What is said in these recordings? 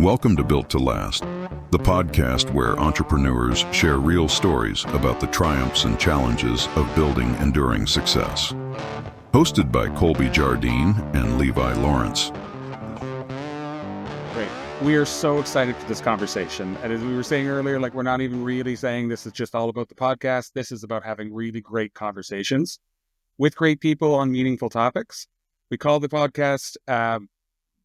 Welcome to Built to Last, the podcast where entrepreneurs share real stories about the triumphs and challenges of building enduring success. Hosted by Colby Jardine and Levi Lawrence. Great. We are so excited for this conversation. And as we were saying earlier, we're not even really saying this is just all about the podcast. This is about having really great conversations with great people on meaningful topics. We call the podcast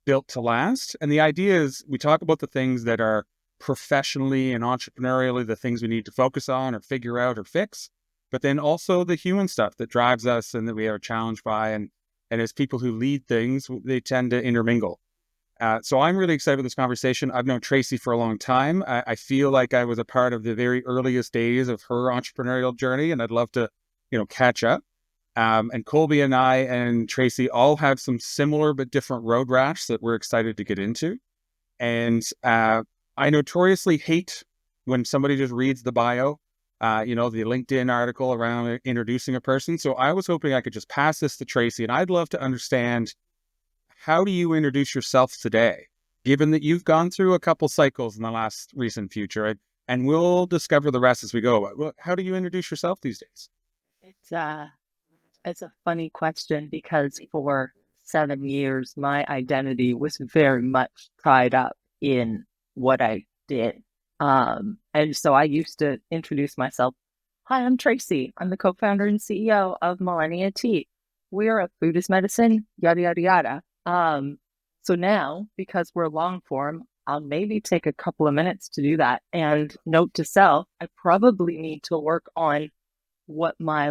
Built to Last. And the idea is we talk about the things that are professionally and entrepreneurially the things we need to focus on or figure out or fix, but then also the human stuff that drives us and that we are challenged by. And as people who lead things, they tend to intermingle. So I'm really excited for this conversation. I've known Tracy for a long time. I feel like I was a part of the very earliest days of her entrepreneurial journey, and I'd love to, catch up. And Colby and I and Tracy all have some similar but different road rash that we're excited to get into. And I notoriously hate when somebody just reads the bio, the LinkedIn article around introducing a person. So I was hoping I could just pass this to Tracy, and I'd love to understand, how do you introduce yourself today, given that you've gone through a couple cycles in the last recent future, and we'll discover the rest as we go. How do you introduce yourself these days? It's a funny question because for 7 years, my identity was very much tied up in what I did. And so I used to introduce myself. Hi, I'm Tracy. I'm the co-founder and CEO of Millennia Tea. We are a food is medicine, yada, yada, yada. So now, because we're long form, I'll maybe take a couple of minutes to do that. And note to self, I probably need to work on what my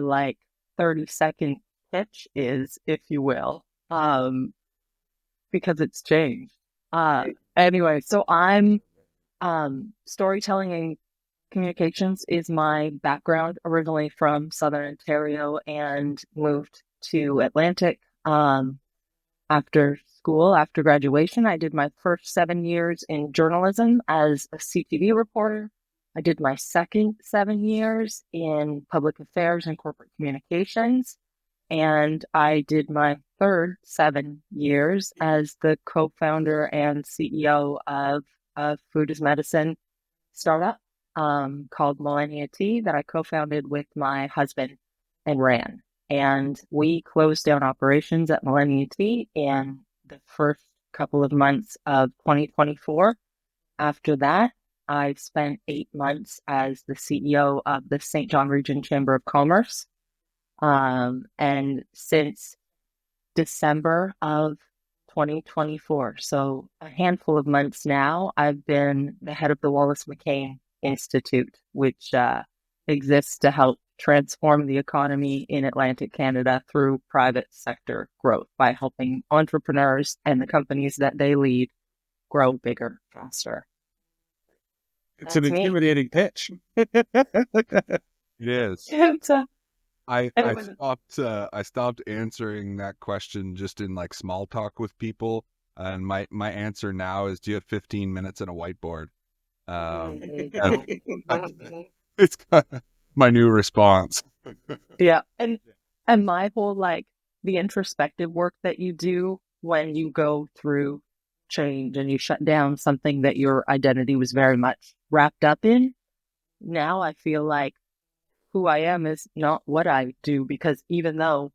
30-second pitch is, if you will, because it's changed. Anyway, so I'm storytelling and communications is my background, originally from Southern Ontario, and moved to Atlantic after school. After graduation, I did my first 7 years in journalism as a CTV reporter. I did my second 7 years in public affairs and corporate communications. And I did my third 7 years as the co-founder and CEO of a food is medicine startup called Millennia Tea that I co-founded with my husband and ran. And we closed down operations at Millennia Tea in the first couple of months of 2024. After that, I spent 8 months as the CEO of the St. John Region Chamber of Commerce. And since December of 2024, so a handful of months now, I've been the head of the Wallace McCain Institute, which exists to help transform the economy in Atlantic Canada through private sector growth by helping entrepreneurs and the companies that they lead grow bigger, faster. It's an intimidating pitch. It is. It's, I stopped answering that question just in small talk with people, and my answer now is, do you have 15 minutes and a whiteboard? It's kind of my new response. Yeah. And my whole the introspective work that you do when you go through change and you shut down something that your identity was very much wrapped up in. Now I feel like who I am is not what I do, because even though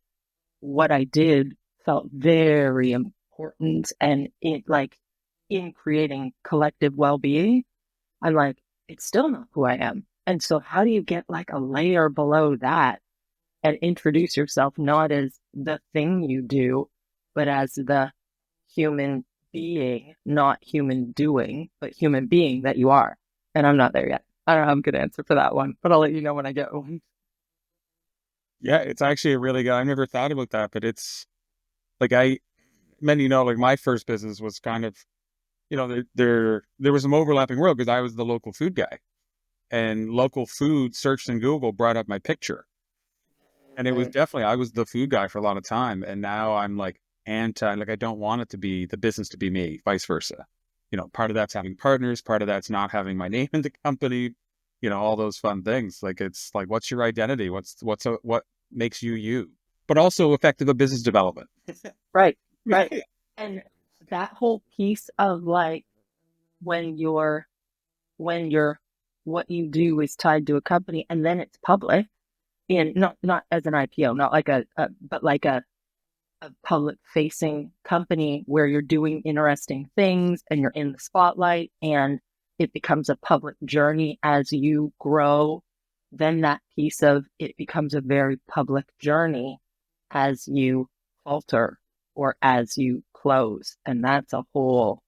what I did felt very important and in creating collective well-being, I'm it's still not who I am. And so how do you get a layer below that and introduce yourself not as the thing you do, but as the human being, not human doing, but human being that you are? And I'm not there yet. I don't have a good answer for that one, but I'll let you know when I get one. Yeah, it's actually a really good, I never thought about that, but it's my first business was kind of, there was some overlapping world because I was the local food guy, and local food searched in Google brought up my picture. And it was definitely, I was the food guy for a lot of time. And now I'm anti, I don't want it to be the business to be me, vice versa. Part of that's having partners, part of that's not having my name in the company, all those fun things. It's what's your identity? What makes you, but also effective at business development. Right. And that whole piece of when what you do is tied to a company and then it's public, and not as an IPO, not like but like a public facing company where you're doing interesting things and you're in the spotlight and it becomes a public journey as you grow, then that piece of it becomes a very public journey as you falter or as you close. And that's a whole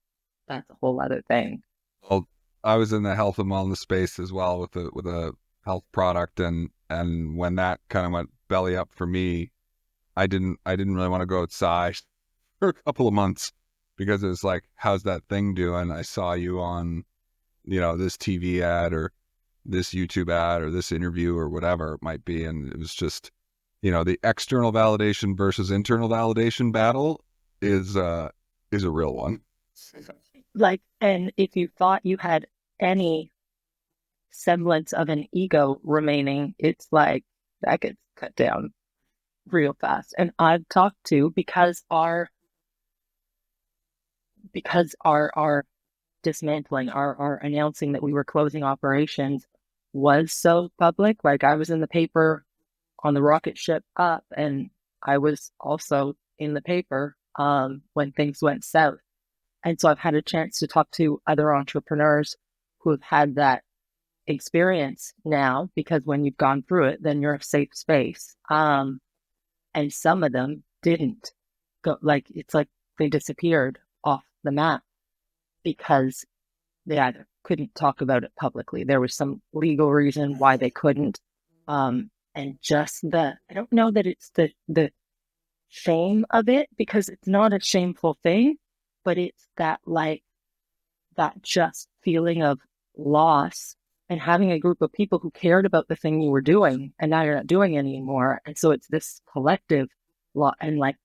other thing. Well, I was in the health and wellness space as well with a health product, and when that kind of went belly up for me, I didn't really want to go outside for a couple of months because it was like, how's that thing doing? I saw you on, this TV ad or this YouTube ad or this interview or whatever it might be. And it was just, the external validation versus internal validation battle is a real one. Like, and if you thought you had any semblance of an ego remaining, it's like that gets cut down real fast. And I've talked to, because our dismantling, our announcing that we were closing operations was so public. Like, I was in the paper on the rocket ship up, and I was also in the paper when things went south. And so I've had a chance to talk to other entrepreneurs who have had that experience now, because when you've gone through it, then you're a safe space. And some of them didn't go, like, it's like they disappeared off the map because they either couldn't talk about it publicly. There was some legal reason why they couldn't. And just I don't know that it's the shame of it, because it's not a shameful thing, but it's that just feeling of loss and having a group of people who cared about the thing you were doing, and now you're not doing it anymore. And so it's this collective and like,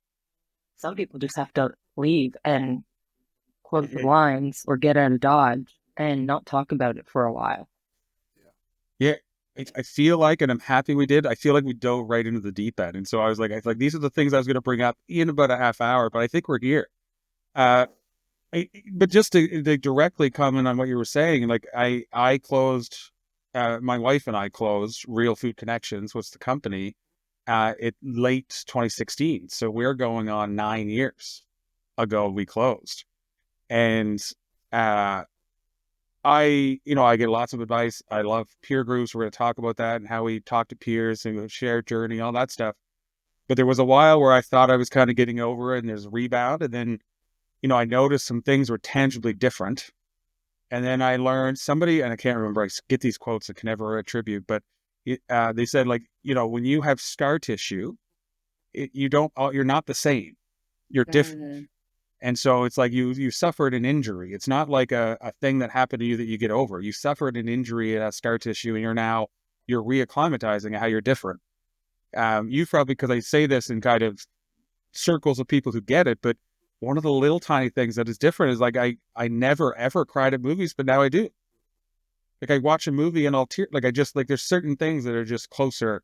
some people just have to leave and close the blinds or get out of Dodge and not talk about it for a while. Yeah. I feel like, and I'm happy we did, I feel like we dove right into the deep end. And so I was like, these are the things I was going to bring up in about a half hour, but I think we're here. But just to directly comment on what you were saying, like I closed, my wife and I closed Real Food Connections, was the company, late 2016. So we're going on 9 years ago we closed. And I get lots of advice. I love peer groups. We're going to talk about that and how we talk to peers and share journey, all that stuff. But there was a while where I thought I was kind of getting over it, and there's a rebound. And then, I noticed some things were tangibly different. And then I learned somebody, and I can't remember, I get these quotes I can never attribute, but they said, like, when you have scar tissue, you're not the same. You're different. And so it's like you suffered an injury. It's not like a thing that happened to you that you get over. You suffered an injury at scar tissue, and you're reacclimatizing how you're different. You probably, because I say this in kind of circles of people who get it, but one of the little tiny things that is different is, like, I never ever cried at movies, but now I do. Like, I watch a movie and I'll tear. Like, there's certain things that are just closer.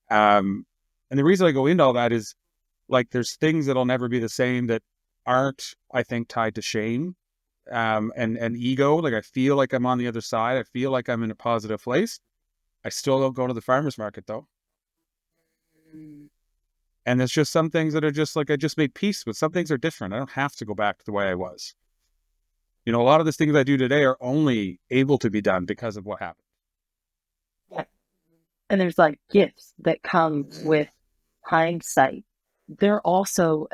And the reason I go into all that is, like, there's things that'll never be the same that aren't, I think, tied to shame and ego. Like, I feel like I'm on the other side. I feel like I'm in a positive place. I still don't go to the farmer's market, though. And there's just some things that are just like, I just made peace with. Some things are different. I don't have to go back to the way I was. A lot of the things I do today are only able to be done because of what happened. Yeah. And there's like gifts that come with hindsight. They're also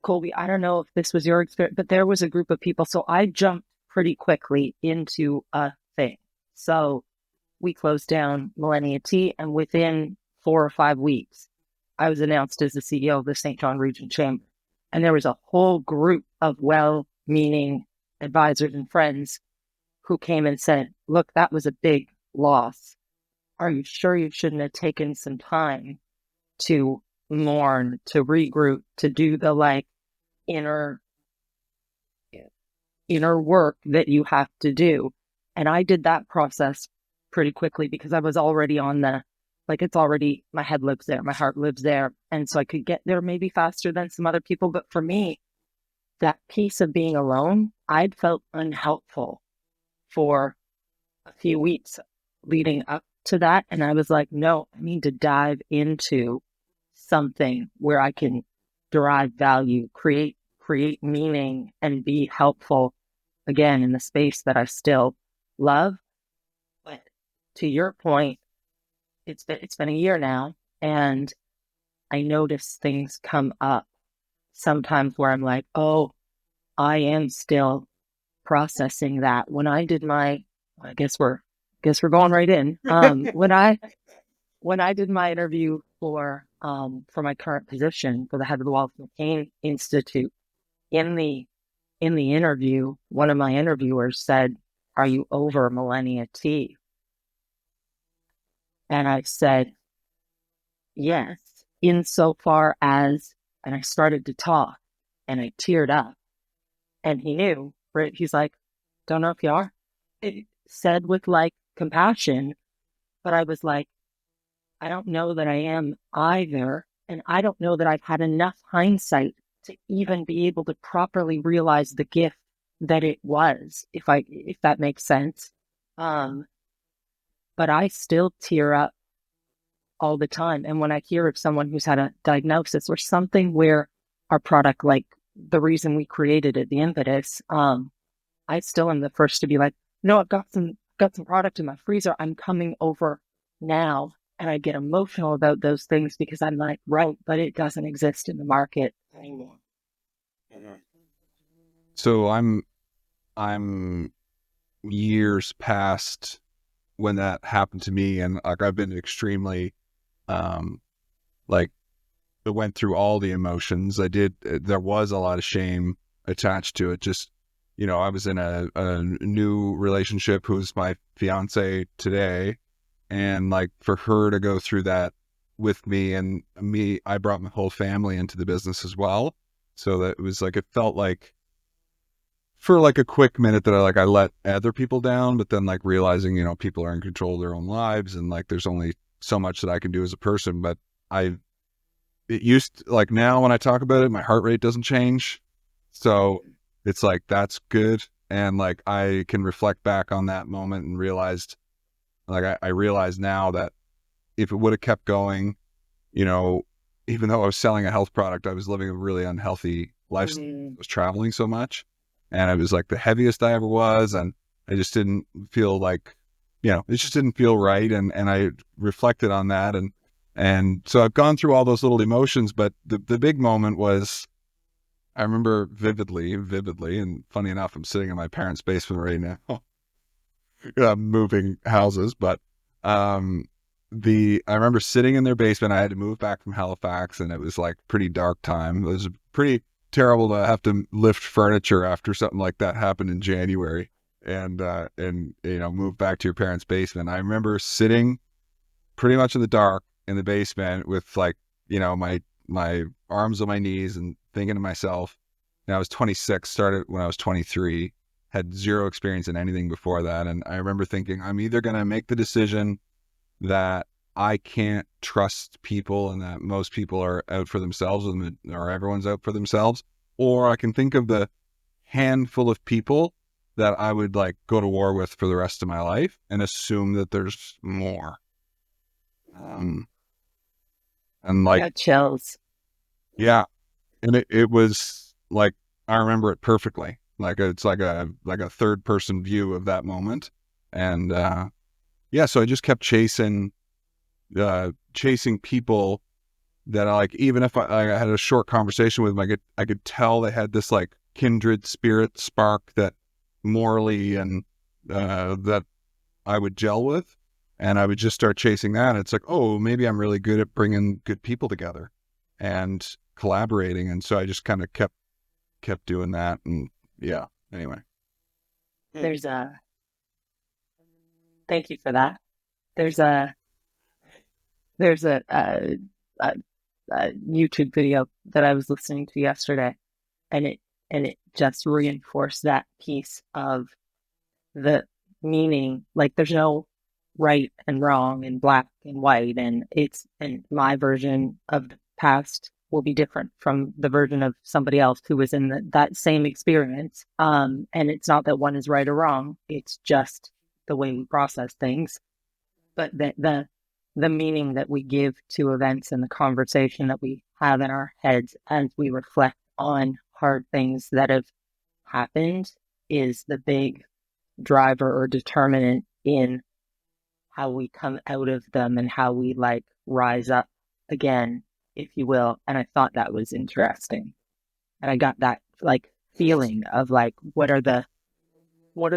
Colby, I don't know if this was your experience, but there was a group of people. So I jumped pretty quickly into a thing. So we closed down Millennia Tea, and within 4 or 5 weeks, I was announced as the CEO of the St. John Region Chamber. And there was a whole group of well-meaning advisors and friends who came and said, look, that was a big loss. Are you sure you shouldn't have taken some time to mourn, to regroup, to do the inner work that you have to do? And I did that process pretty quickly because I was already on it's already, my head lives there, my heart lives there. And so I could get there maybe faster than some other people. But for me, that piece of being alone, I'd felt unhelpful for a few weeks leading up to that. And I was like, no, I need to dive into something where I can derive value, create meaning, and be helpful again in the space that I still love. But to your point, it's been a year now, and I notice things come up sometimes where I'm like, oh, I am still processing that. When I did my, I guess we're going right in. When I did my interview for my current position for the head of the Wallace McCain Institute, in the interview, one of my interviewers said, "Are you over Millennia Tea?" And I said, yes, insofar as, and I started to talk and I teared up, and he knew, right? He's like, don't know if you are. It said with like compassion, but I was like, I don't know that I am either. And I don't know that I've had enough hindsight to even be able to properly realize the gift that it was, if that makes sense. But I still tear up all the time. And when I hear of someone who's had a diagnosis or something where our product, like the reason we created it, the impetus, I still am the first to be like, no, I've got some product in my freezer. I'm coming over now. And I get emotional about those things because I'm like, right, but it doesn't exist in the market anymore. So I'm years past when that happened to me, and like I've been extremely like I went through all the emotions. There was a lot of shame attached to it. Just, I was in a new relationship who's my fiance today. And like for her to go through that with me and me, I brought my whole family into the business as well. So that it was like, it felt like for like a quick minute that I let other people down, but then like realizing, people are in control of their own lives and like there's only so much that I can do as a person. But like now when I talk about it, my heart rate doesn't change. So it's like, that's good. And like, I can reflect back on that moment and realized, like, I realize now that if it would have kept going, even though I was selling a health product, I was living a really unhealthy lifestyle. I was traveling so much, and it was like the heaviest I ever was. And I just didn't feel like, it just didn't feel right. And I reflected on that. And so I've gone through all those little emotions, but the big moment was, I remember vividly. And funny enough, I'm sitting in my parents' basement right now. Moving houses, but I remember sitting in their basement. I had to move back from Halifax, and it was like pretty dark time. It was pretty terrible to have to lift furniture after something like that happened in January, and move back to your parents' basement. I remember sitting pretty much in the dark in the basement with like, my arms on my knees and thinking to myself. And I was 26, started when I was 23. Had zero experience in anything before that. And I remember thinking, I'm either going to make the decision that I can't trust people and that most people are out for themselves or everyone's out for themselves, or I can think of the handful of people that I would like go to war with for the rest of my life and assume that there's more. And like, Got chills. Yeah. And it was like, I remember it perfectly. Like it's like a third person view of that moment. And, so I just kept chasing people that I like, even if I had a short conversation with them, I could tell they had this like kindred spirit spark that morally and, that I would gel with. And I would just start chasing that. And it's like, oh, maybe I'm really good at bringing good people together and collaborating. And so I just kind of kept doing that. And anyway. Thank you for that. There's a YouTube video that I was listening to yesterday, and it just reinforced that piece of the meaning. Like there's no right and wrong and black and white, and my version of the past will be different from the version of somebody else who was in that same experience. And it's not that one is right or wrong. It's just the way we process things. But the meaning that we give to events and the conversation that we have in our heads as we reflect on hard things that have happened is the big driver or determinant in how we come out of them and how we like rise up again, if you will. And I thought that was interesting. And I got that like feeling of like, what are the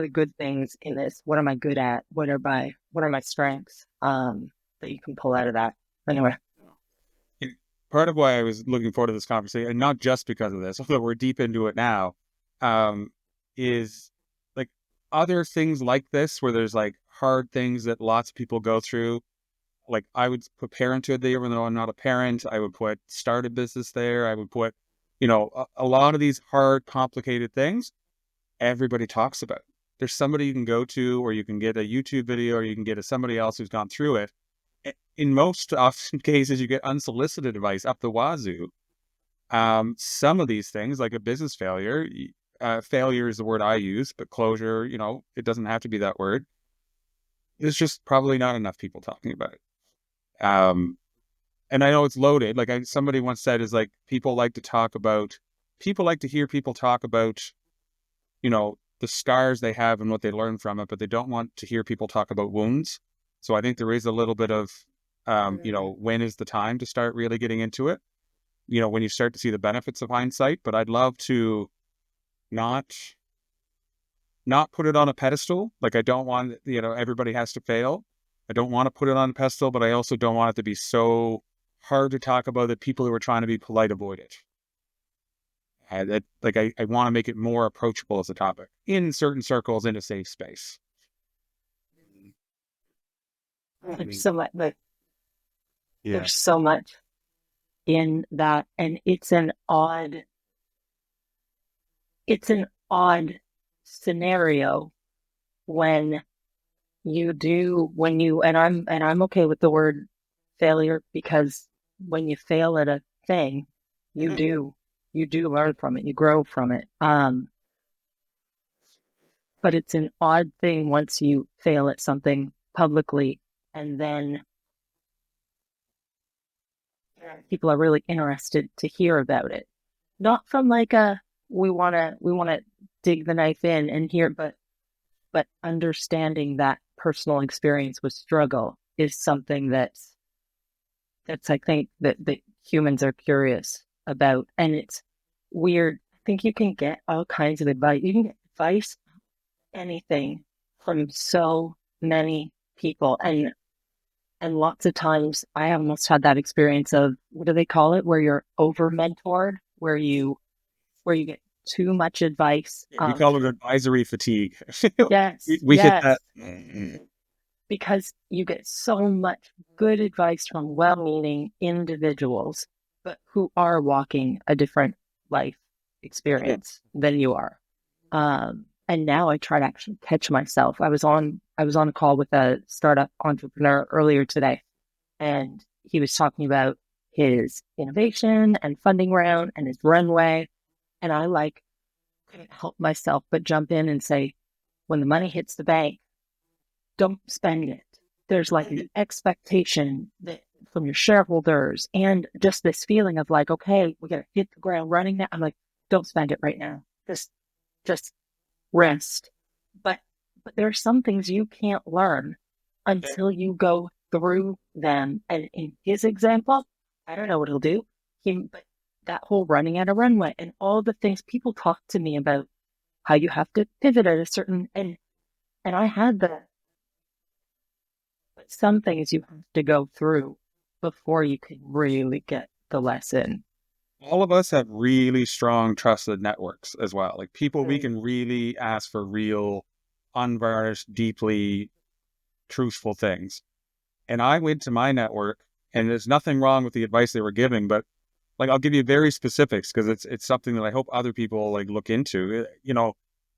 good things in this? What am I good at? What are my strengths that you can pull out of that? Anyway. Part of why I was looking forward to this conversation, and not just because of this, although we're deep into it now, is like other things like this where there's like hard things that lots of people go through. Like I would put parenthood there, even though I'm not a parent. I would put start a business there. I would put, a lot of these hard, complicated things everybody talks about. There's somebody you can go to, or you can get a YouTube video, or you can get somebody else who's gone through it. In most often cases, you get unsolicited advice up the wazoo. Some of these things, like a business failure, failure is the word I use, but closure, it doesn't have to be that word. There's just probably not enough people talking about it. And I know it's loaded. Like somebody once said, is like people like to hear people talk about, the scars they have and what they learn from it, but they don't want to hear people talk about wounds. So I think there is a little bit of, when is the time to start really getting into it? When you start to see the benefits of hindsight. But I'd love to not put it on a pedestal. Like I don't want, everybody has to fail. I don't want to put it on a pedestal, but I also don't want it to be so hard to talk about that people who are trying to be polite avoid it. I want to make it more approachable as a topic in certain circles in a safe space. There's so much, there's so much in that, and it's an odd scenario when I'm okay with the word failure, because when you fail at a thing, you do learn from it, you grow from it. But it's an odd thing once you fail at something publicly, and then people are really interested to hear about it. Not from like we want to dig the knife in and hear, but understanding that personal experience with struggle is something that's I think that humans are curious about. And it's weird. I think you can get all kinds of advice. You can get advice, anything, from so many people. And lots of times I almost had that experience of, what do they call it? Where you're over mentored, where you get too much advice. We call it advisory fatigue. Yes. We hit that. Because you get so much good advice from well-meaning individuals, but who are walking a different life experience than you are. And now I try to actually catch myself. I was on a call with a startup entrepreneur earlier today, and he was talking about his innovation and funding round and his runway. And I couldn't help myself but jump in and say, when the money hits the bank, don't spend it. There's like an expectation that from your shareholders, and just this feeling of like, okay, we got to hit the ground running now. I'm like, don't spend it right now. Just rest. But there are some things you can't learn until you go through them. And in his example, I don't know what he'll do. But that whole running at a runway and all the things people talk to me about, how you have to pivot at a certain, and I had that. But some things you have to go through before you can really get the lesson. All of us have really strong trusted networks as well. Like people we can really ask for real, unvarnished, deeply truthful things. And I went to my network, and there's nothing wrong with the advice they were giving, but like I'll give you very specifics because it's something that I hope other people like look into.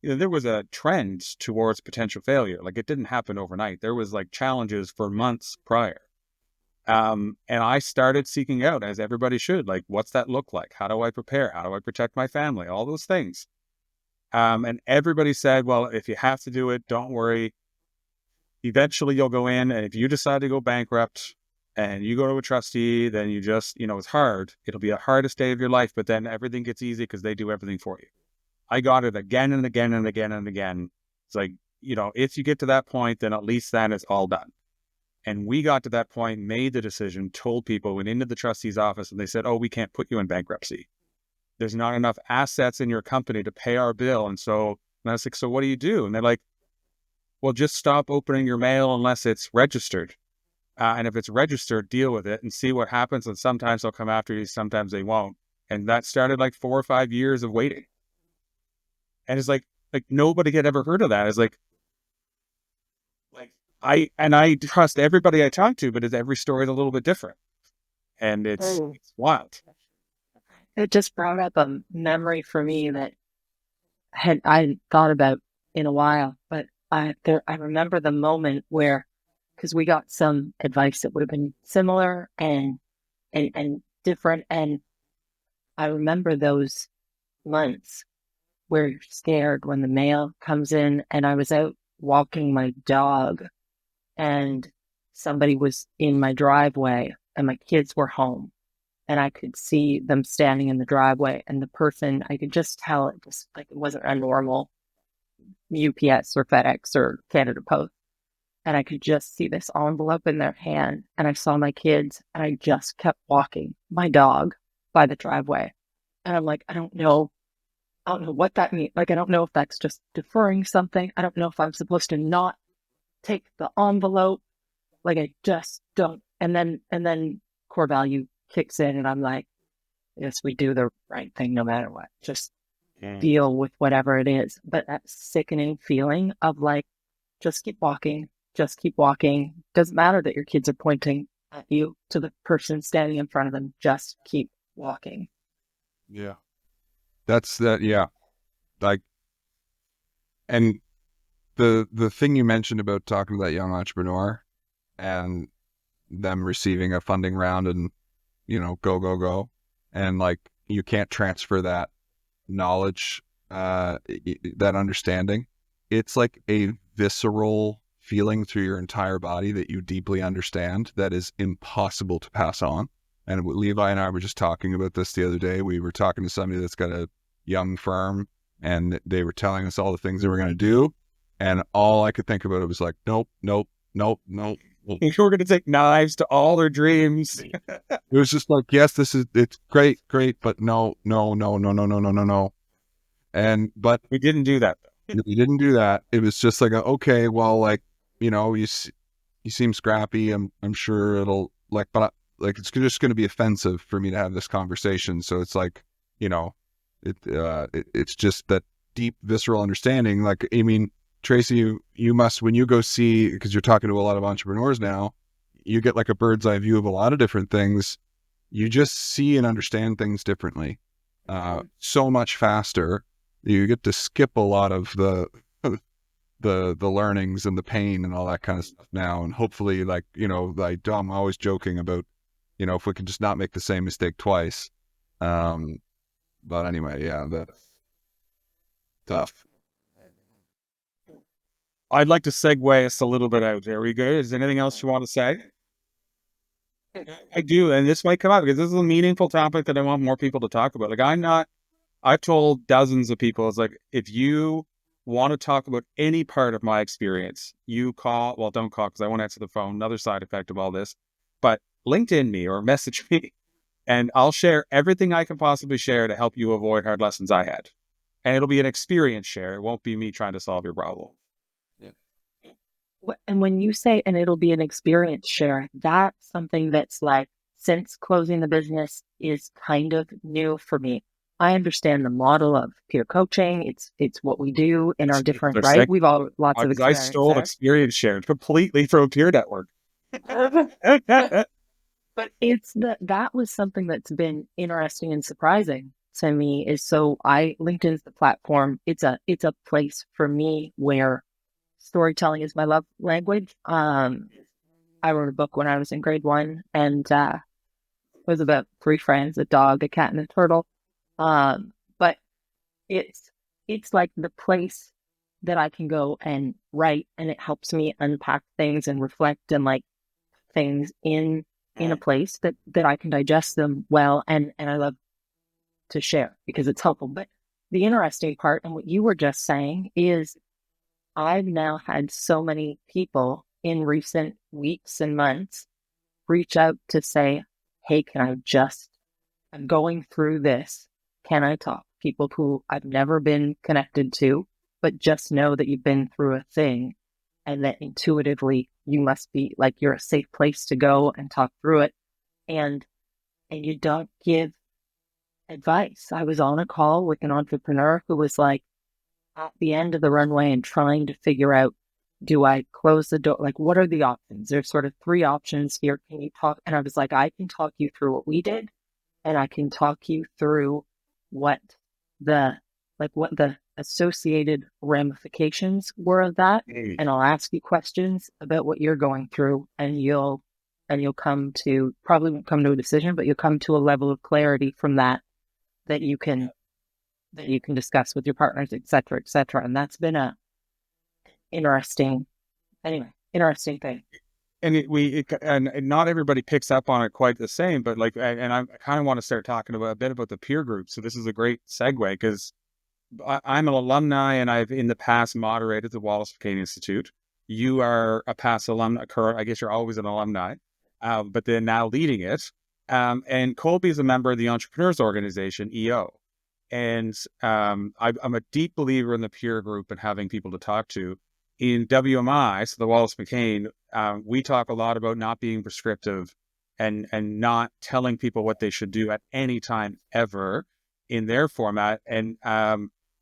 There was a trend towards potential failure. Like it didn't happen overnight. There was like challenges for months prior. And I started seeking out, as everybody should, like, what's that look like? How do I prepare? How do I protect my family? All those things. And everybody said, well, if you have to do it, don't worry. Eventually you'll go in, and if you decide to go bankrupt and you go to a trustee, then you just, it's hard. It'll be the hardest day of your life, but then everything gets easy because they do everything for you. I got it again and again and again and again. It's like, if you get to that point, then at least then it's all done. And we got to that point, made the decision, told people, went into the trustee's office, and they said, oh, we can't put you in bankruptcy. There's not enough assets in your company to pay our bill. And I was like, so what do you do? And they're like, well, just stop opening your mail unless it's registered. And if it's registered, deal with it and see what happens. And sometimes they'll come after you, sometimes they won't. And that started like 4 or 5 years of waiting. And it's like nobody had ever heard of that. It's like I trust everybody I talk to, but every story is a little bit different. And it's wild. It just brought up a memory for me that I hadn't thought about in a while, but I remember the moment where, because we got some advice that would have been similar and different, and I remember those months where you're scared when the mail comes in, and I was out walking my dog, and somebody was in my driveway, and my kids were home, and I could see them standing in the driveway, and the person, I could just tell it wasn't a normal UPS or FedEx or Canada Post. And I could just see this envelope in their hand. And I saw my kids, and I just kept walking my dog by the driveway. And I'm like, I don't know what that means. Like, I don't know if that's just deferring something. I don't know if I'm supposed to not take the envelope. Like, I just don't. And then core value kicks in, and I'm like, yes, we do the right thing no matter what. Just deal with whatever it is. But that sickening feeling of like, just keep walking. Just keep walking. Doesn't matter that your kids are pointing at you to the person standing in front of them. Just keep walking. Yeah. That's that. Yeah. Like, and the thing you mentioned about talking to that young entrepreneur and them receiving a funding round and, go. And like, you can't transfer that knowledge, that understanding. It's like a visceral feeling through your entire body that you deeply understand that is impossible to pass on. And Levi and I were just talking about this the other day. We were talking to somebody that's got a young firm, and they were telling us all the things they were going to do. And all I could think about it was like, nope. We're going to take knives to all their dreams. It was just like, yes, it's great, but no. But we didn't do that, though. We didn't do that. It was just like, okay, well, like, you seem scrappy. I'm sure it'll like, but like, it's just going to be offensive for me to have this conversation. So it's like, it's just that deep visceral understanding. Like, I mean, Tracy, you must, when you go see, because you're talking to a lot of entrepreneurs now, you get like a bird's eye view of a lot of different things. You just see and understand things differently, so much faster. You get to skip a lot of the learnings and the pain and all that kind of stuff now. And hopefully, like, I'm always joking about, if we can just not make the same mistake twice. But anyway, yeah, that's tough. I'd like to segue us a little bit out. Are we good? Is there anything else you want to say? I do. And this might come up because this is a meaningful topic that I want more people to talk about. Like, I've told dozens of people, it's like, if you want to talk about any part of my experience, don't call because I won't answer the phone. Another side effect of all this, but LinkedIn me or message me, and I'll share everything I can possibly share to help you avoid hard lessons I had. And it'll be an experience share. It won't be me trying to solve your problem. And when you say, and it'll be an experience share, that's something that's like, since closing the business is kind of new for me. I understand the model of peer coaching. It's what we do in our different, right? We've all lots of experience. I stole experience shared completely from Peer Network. But that was something that's been interesting and surprising to me. LinkedIn's the platform. It's a place for me where storytelling is my love language. I I wrote a book when I was in grade 1, and it was about 3 friends, a dog, a cat, and a turtle. But it's like the place that I can go and write, and it helps me unpack things and reflect and like things in a place that I can digest them well, and I love to share because it's helpful. But the interesting part, and what you were just saying, is I've now had so many people in recent weeks and months reach out to say, hey, I'm going through this. Can I talk? People who I've never been connected to, but just know that you've been through a thing, and that intuitively you must be like, you're a safe place to go and talk through it. And you don't give advice. I was on a call with an entrepreneur who was like at the end of the runway and trying to figure out, do I close the door? Like, what are the options? There's sort of 3 options here. Can you talk? And I was like, I can talk you through what we did, and I can talk you through what the associated ramifications were of that. And I'll ask you questions about what you're going through, and you'll probably won't come to a decision, but you'll come to a level of clarity from that you can discuss with your partners, et cetera, et cetera. And that's been a interesting thing. And not everybody picks up on it quite the same, but like, and I kind of want to start talking about a bit about the peer group. So this is a great segue, because I'm an alumni, and I've in the past moderated the Wallace McCain Institute. You are a past alumni, I guess you're always an alumni, but then now leading it. And Colby is a member of the Entrepreneurs Organization, EO. And I'm a deep believer in the peer group and having people to talk to. In WMI, so the Wallace McCain, we talk a lot about not being prescriptive and not telling people what they should do at any time ever in their format. And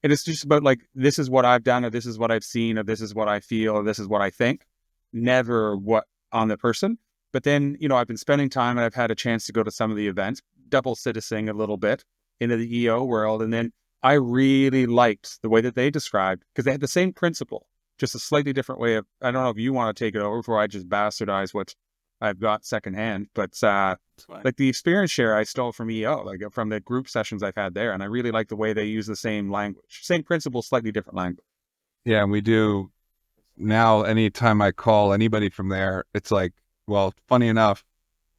it's just about like, this is what I've done, or this is what I've seen, or this is what I feel, or this is what I think. Never what on the person. But then, I've been spending time, and I've had a chance to go to some of the events, double citizening a little bit into the EO world. And then I really liked the way that they described, because they had the same principle, just a slightly different way of, I don't know if you want to take it over before I just bastardize what I've got secondhand, but like the experience share I stole from EO, like from the group sessions I've had there. And I really like the way they use the same language, same principle, slightly different language. Yeah. And we do now, anytime I call anybody from there, it's like, well, funny enough,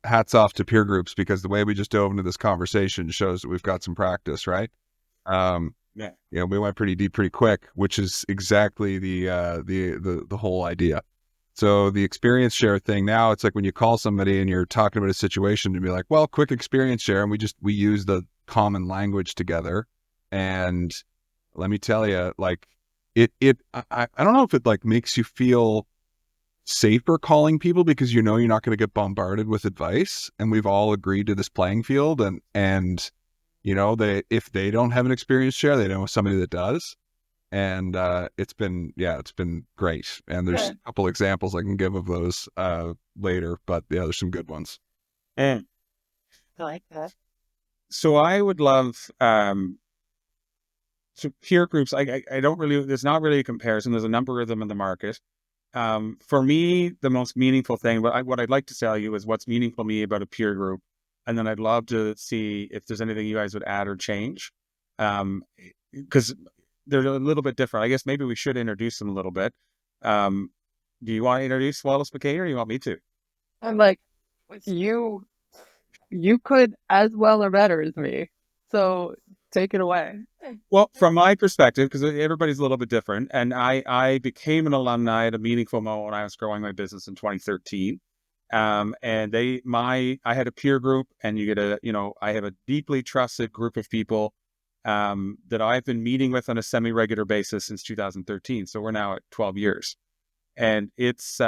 hats off to peer groups, because the way we just dove into this conversation shows that we've got some practice, right? Yeah, we went pretty deep pretty quick, which is exactly the whole idea. So the experience share thing, now it's like when you call somebody and you're talking about a situation, to be like, well, quick experience share, and we use the common language together. And let me tell you, like I don't know if it like makes you feel safer calling people, because you're not going to get bombarded with advice, and we've all agreed to this playing field, and if they don't have an experience share, they know somebody that does. And it's been great. And there's a couple examples I can give of those later, but yeah, there's some good ones. And I like that. so I would love so peer groups. I don't really, there's not really a comparison. There's a number of them in the market. For me, the most meaningful thing, what I'd like to tell you is what's meaningful to me about a peer group. And then I'd love to see if there's anything you guys would add or change. Because they're a little bit different. I guess maybe we should introduce them a little bit. Do you want to introduce Wallace McCain, or you want me to? I'm like, you could as well or better as me. So take it away. Well, from my perspective, because everybody's a little bit different, and I became an alumni at a meaningful moment when I was growing my business in 2013. And I had a peer group, and I have a deeply trusted group of people that I've been meeting with on a semi-regular basis since 2013. So we're now at 12 years. And it's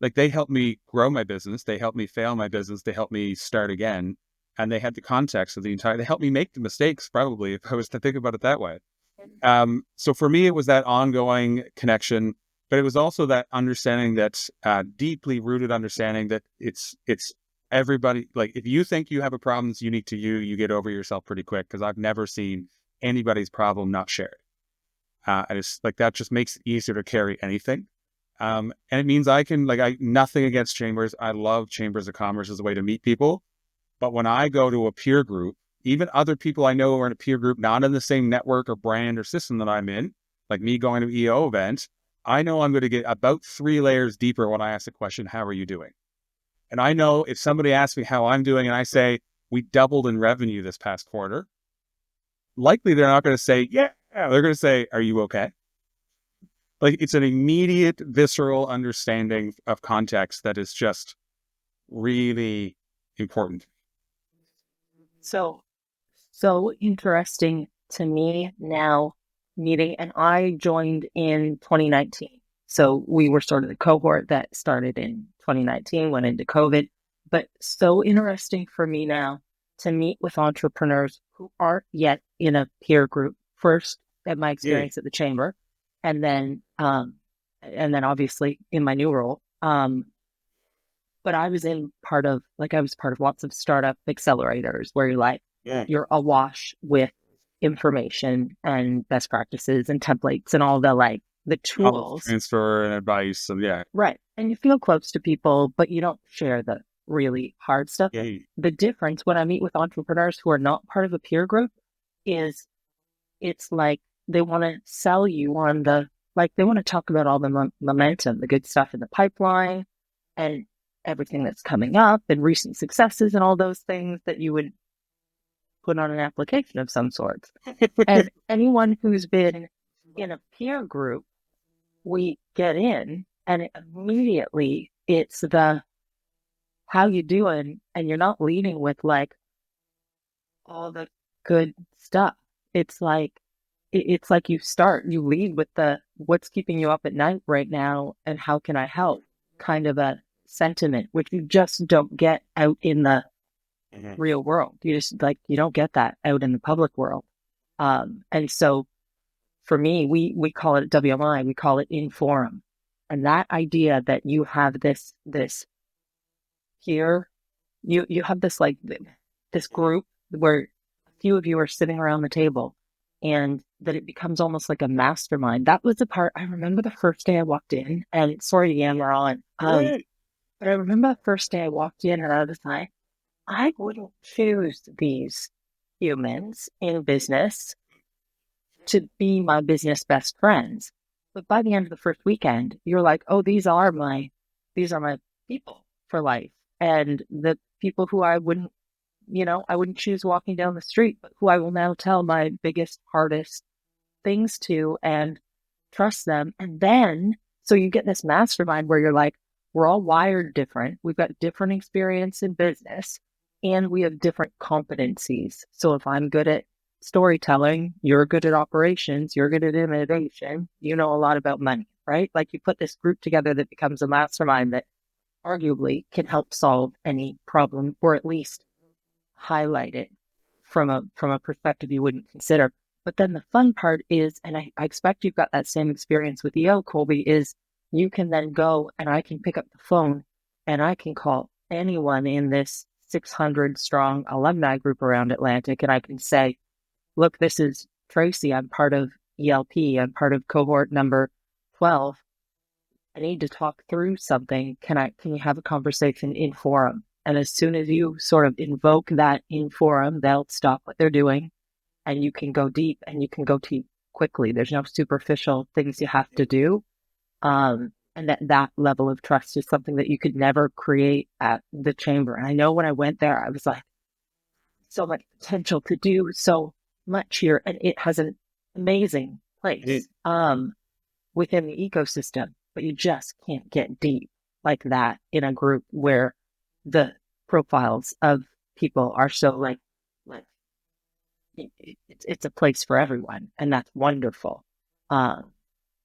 like, they helped me grow my business. They helped me fail my business. They helped me start again. And they had the context of they helped me make the mistakes, probably, if I was to think about it that way. So for me, it was that ongoing connection, but it was also that understanding, that deeply rooted understanding that it's everybody. Like, if you think you have a problem that's unique to you, you get over yourself pretty quick, because I've never seen anybody's problem not shared. And it's like, that just makes it easier to carry anything. And it means I can, nothing against chambers. I love chambers of commerce as a way to meet people. But when I go to a peer group, even other people I know are in a peer group, not in the same network or brand or system that I'm in, like me going to an EO event, I know I'm going to get about 3 layers deeper when I ask the question, how are you doing? And I know if somebody asks me how I'm doing and I say, we doubled in revenue this past quarter, likely they're not going to say, yeah, they're going to say, are you okay? Like, it's an immediate visceral understanding of context that is just really important. So interesting to me now meeting, and I joined in 2019. So we were sort of the cohort that started in 2019, went into COVID, but so interesting for me now to meet with entrepreneurs who aren't yet in a peer group. First, at my experience at the chamber, and then obviously in my new role. But I was part of lots of startup accelerators where you're awash with information and best practices and templates and all the tools. Transfer and advice. And Right. And you feel close to people, but you don't share the really hard stuff. Yeah. The difference when I meet with entrepreneurs who are not part of a peer group is it's like they want to sell you on they want to talk about all the momentum, the good stuff in the pipeline and everything that's coming up and recent successes and all those things that you would put on an application of some sort. And anyone who's been in a peer group, we get in and immediately it's how you doing? And you're not leading with all the good stuff. It's like you lead with what's keeping you up at night right now and how can I help kind of a sentiment, which you just don't get out in the real world. You just you don't get that out in the public world. And so for me, we call it at WMI, we call it in forum. And that idea that you have this here, you have this this group where a few of you are sitting around the table and that it becomes almost like a mastermind. That was the part I remember the first day I walked in, and sorry to yammer on. But I remember the first day I walked in and I was like, I wouldn't choose these humans in business to be my business best friends. But by the end of the first weekend, you're like, oh, these are my people for life. And the people who I wouldn't choose walking down the street, but who I will now tell my biggest, hardest things to and trust them. And then, so you get this mastermind where you're like, we're all wired different. We've got different experience in business and we have different competencies. So if I'm good at storytelling, you're good at operations, you're good at innovation, you know a lot about money, right? Like you put this group together that becomes a mastermind that arguably can help solve any problem or at least highlight it from a perspective you wouldn't consider. But then the fun part is, and I expect you've got that same experience with EO, Colby, is you can then go and I can pick up the phone and I can call anyone in this 600 strong alumni group around Atlantic and I can say, look, this is Tracy. I'm part of ELP. I'm part of cohort number 12. I need to talk through something. Can you have a conversation in forum? And as soon as you sort of invoke that in forum, they'll stop what they're doing and you can go deep and you can go deep quickly. There's no superficial things you have to do. And that level of trust is something that you could never create at the chamber. And I know when I went there, I was like, so much potential to do so much here. And it has an amazing place within the ecosystem, but you just can't get deep like that in a group where the profiles of people are so it's a place for everyone. And that's wonderful.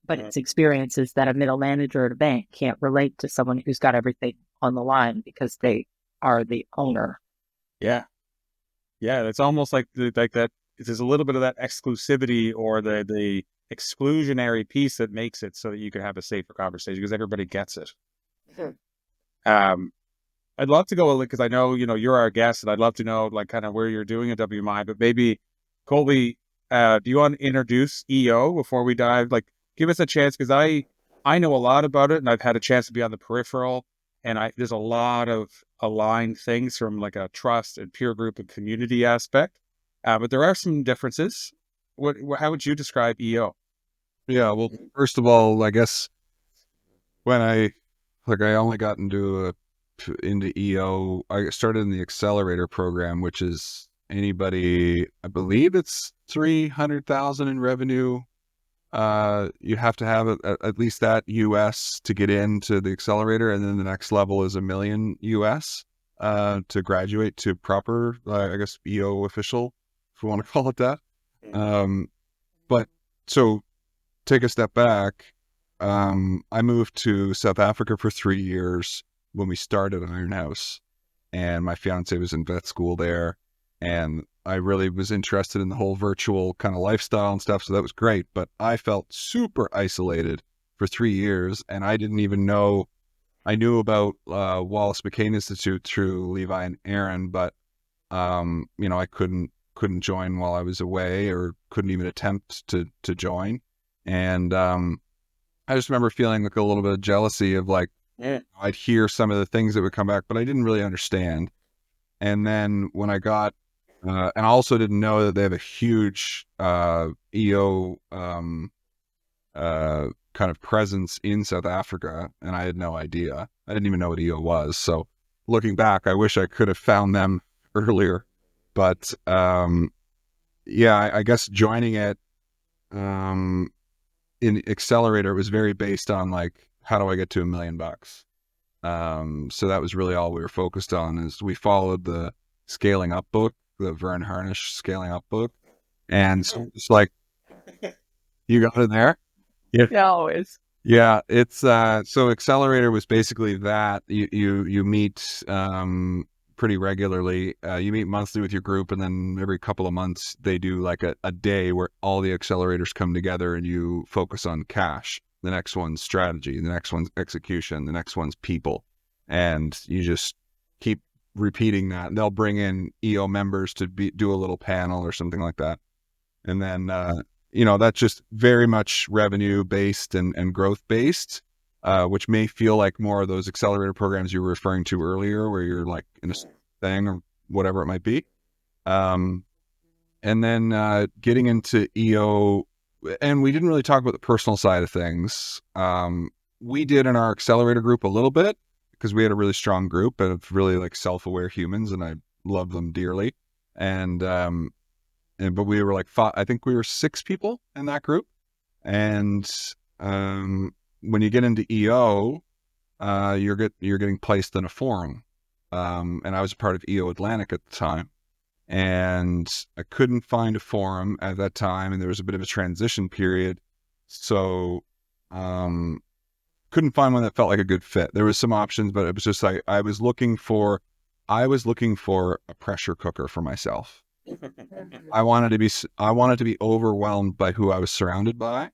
But it's experiences that a middle manager at a bank can't relate to someone who's got everything on the line because they are the owner. Yeah. It's almost like that. There's a little bit of that exclusivity or the exclusionary piece that makes it so that you can have a safer conversation because everybody gets it. I'd love to go because I know, you're our guest and I'd love to know kind of where you're doing at WMI, but maybe Colby, do you want to introduce EO before we dive? Give us a chance because I know a lot about it, and I've had a chance to be on the peripheral, and there's a lot of aligned things from like a trust and peer group and community aspect, but there are some differences. How would you describe EO? Yeah, well, first of all, I guess when I only got into EO, I started in the accelerator program, which is anybody, I believe it's 300,000 in revenue. You have to have at least that US to get into the accelerator, and then the next level is $1 million US to graduate to proper, I guess, EO official, if we want to call it that. But so take a step back. I moved to South Africa for 3 years when we started Iron House, and my fiance was in vet school there, and I really was interested in the whole virtual kind of lifestyle and stuff, so that was great. But I felt super isolated for 3 years, and I didn't even know. I knew about Wallace McCain Institute through Levi and Aaron, but I couldn't join while I was away, or couldn't even attempt to join. And I just remember feeling like a little bit of jealousy of like, I'd hear some of the things that would come back, but I didn't really understand. And then when I got, and I also didn't know that they have a huge EO kind of presence in South Africa, and I had no idea. I didn't even know what EO was. So looking back, I wish I could have found them earlier. But I guess joining it in Accelerator, it was very based on like, how do I get to $1 million? So that was really all we were focused on. Is we followed the Scaling Up book, the Vern Harnish Scaling Up book, and so it's like, you got it there. Yeah, always. Yeah, it's so Accelerator was basically that you meet pretty regularly. You meet monthly with your group, and then every couple of months they do like a day where all the accelerators come together and you focus on cash. The next one's strategy, the next one's execution, the next one's people, and you just keep repeating that. And they'll bring in EO members to do a little panel or something like that, and then that's just very much revenue based and growth based, which may feel like more of those accelerator programs you were referring to earlier, where you're like in a thing or whatever it might be. And then getting into EO, and we didn't really talk about the personal side of things. We did in our accelerator group a little bit, because we had a really strong group of really like self-aware humans, and I love them dearly. But we were like I think we were 6 people in that group. And when you get into EO, you're getting placed in a forum. And I was a part of EO Atlantic at the time, and I couldn't find a forum at that time, and there was a bit of a transition period, so couldn't find one that felt like a good fit. There was some options, but it was just like I was looking for a pressure cooker for myself. I wanted to be overwhelmed by who I was surrounded by.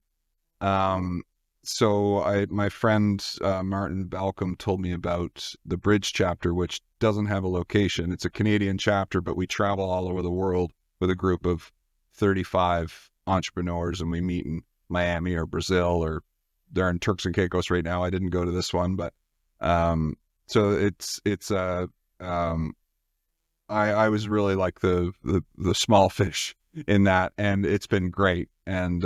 So my friend Martin Balcom told me about the Bridge chapter, which doesn't have a location. It's a Canadian chapter, but we travel all over the world with a group of 35 entrepreneurs, and we meet in Miami or Brazil, or they're in Turks and Caicos right now. I didn't go to this one, but so it's I was really like the small fish in that, and it's been great. And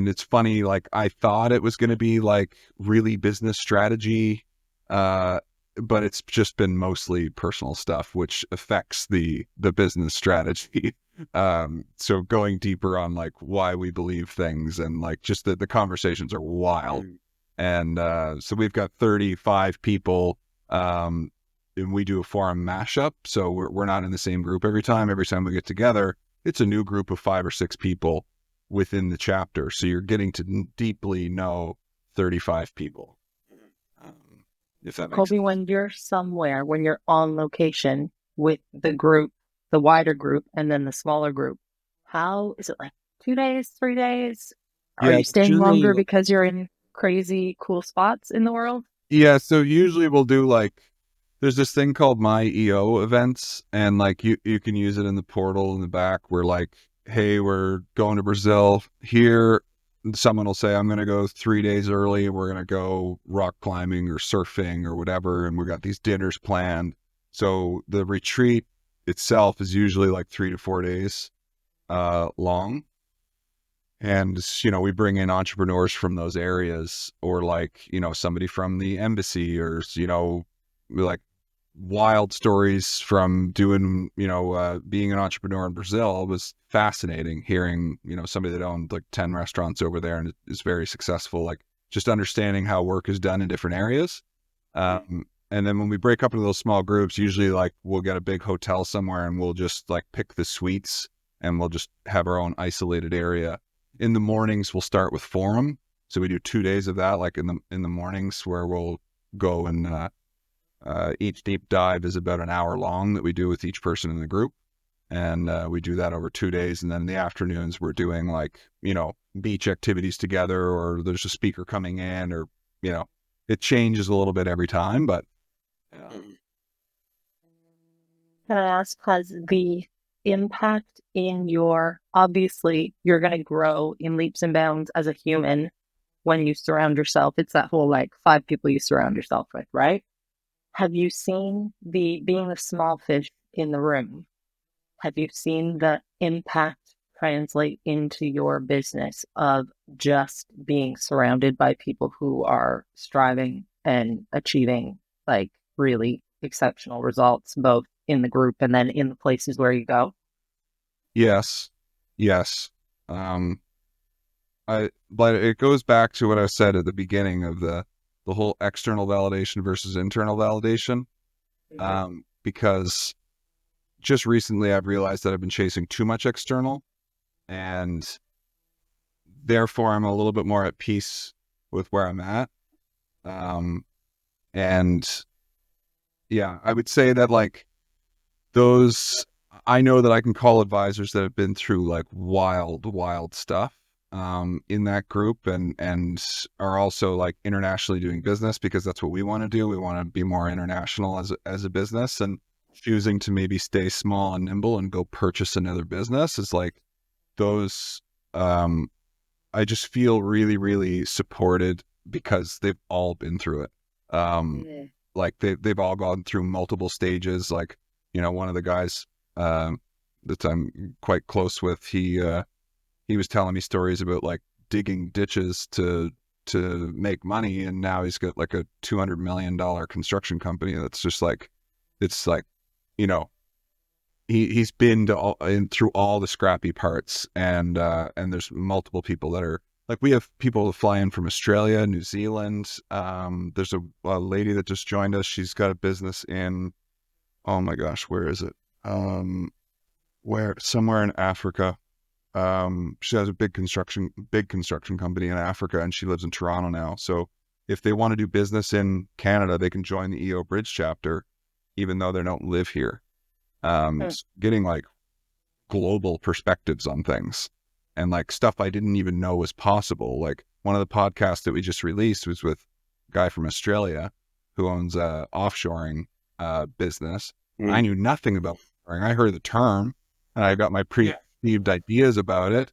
it's funny, like I thought it was going to be like really business strategy, but it's just been mostly personal stuff, which affects the business strategy. So going deeper on like why we believe things, and like just the conversations are wild. And so we've got 35 people, and we do a forum mashup. So we're not in the same group every time. Every time we get together, it's a new group of 5 or 6 people within the chapter. So you're getting to deeply know 35 people. If that makes Colby, sense. when you're somewhere, when you're on location with the group, the wider group, and then the smaller group, how is it, like 2 days, 3 days? Are you staying longer because you're in crazy cool spots in the world? Yeah. So usually we'll do like, there's this thing called My EO events, and like you can use it in the portal in the back. We're like, hey, we're going to Brazil here. someone will say, I'm going to go 3 days early and we're going to go rock climbing or surfing or whatever. And we got these dinners planned. So the retreat itself is usually like 3 to 4 days long. And, we bring in entrepreneurs from those areas, or like, somebody from the embassy, or, like wild stories from doing, being an entrepreneur in Brazil. It was fascinating hearing, somebody that owned like 10 restaurants over there and is very successful, like just understanding how work is done in different areas. And then when we break up into those small groups, usually like we'll get a big hotel somewhere and we'll just like pick the suites and we'll just have our own isolated area. In the mornings, we'll start with forum. So we do 2 days of that, like in the mornings, where we'll go and each deep dive is about an hour long that we do with each person in the group. And we do that over 2 days. And then in the afternoons, we're doing like, beach activities together, or there's a speaker coming in, or, it changes a little bit every time, but. Can I ask, has the impact in obviously you're going to grow in leaps and bounds as a human when you surround yourself. It's that whole like 5 people you surround yourself with, right? Have you seen being the small fish in the room, have you seen the impact translate into your business of just being surrounded by people who are striving and achieving like really exceptional results, both in the group and then in the places where you go? Yes. But it goes back to what I said at the beginning of the whole external validation versus internal validation. Because just recently I've realized that I've been chasing too much external, and therefore I'm a little bit more at peace with where I'm at. And yeah, I would say that like I know that I can call advisors that have been through like wild stuff in that group, and are also like internationally doing business, because that's what we want to do. We want to be more international as a business, and choosing to maybe stay small and nimble and go purchase another business is like those. I just feel really, really supported because they've all been through it. Like they've all gone through multiple stages. Like, one of the guys that I'm quite close with, he was telling me stories about like digging ditches to make money, and now he's got like a $200 million construction company. That's just like, it's like, he's been through all the scrappy parts, and there's multiple people that are like, we have people that fly in from Australia, New Zealand. There's a lady that just joined us. She's got a business in, oh my gosh, where is it? Somewhere in Africa. She has a big construction company in Africa, and she lives in Toronto now. So if they want to do business in Canada, they can join the EO Bridge chapter, even though they don't live here. It's getting like global perspectives on things, and like stuff I didn't even know was possible. Like one of the podcasts that we just released was with a guy from Australia who owns a offshoring business. I knew nothing about offshoring. I heard the term and I got my preconceived ideas about it,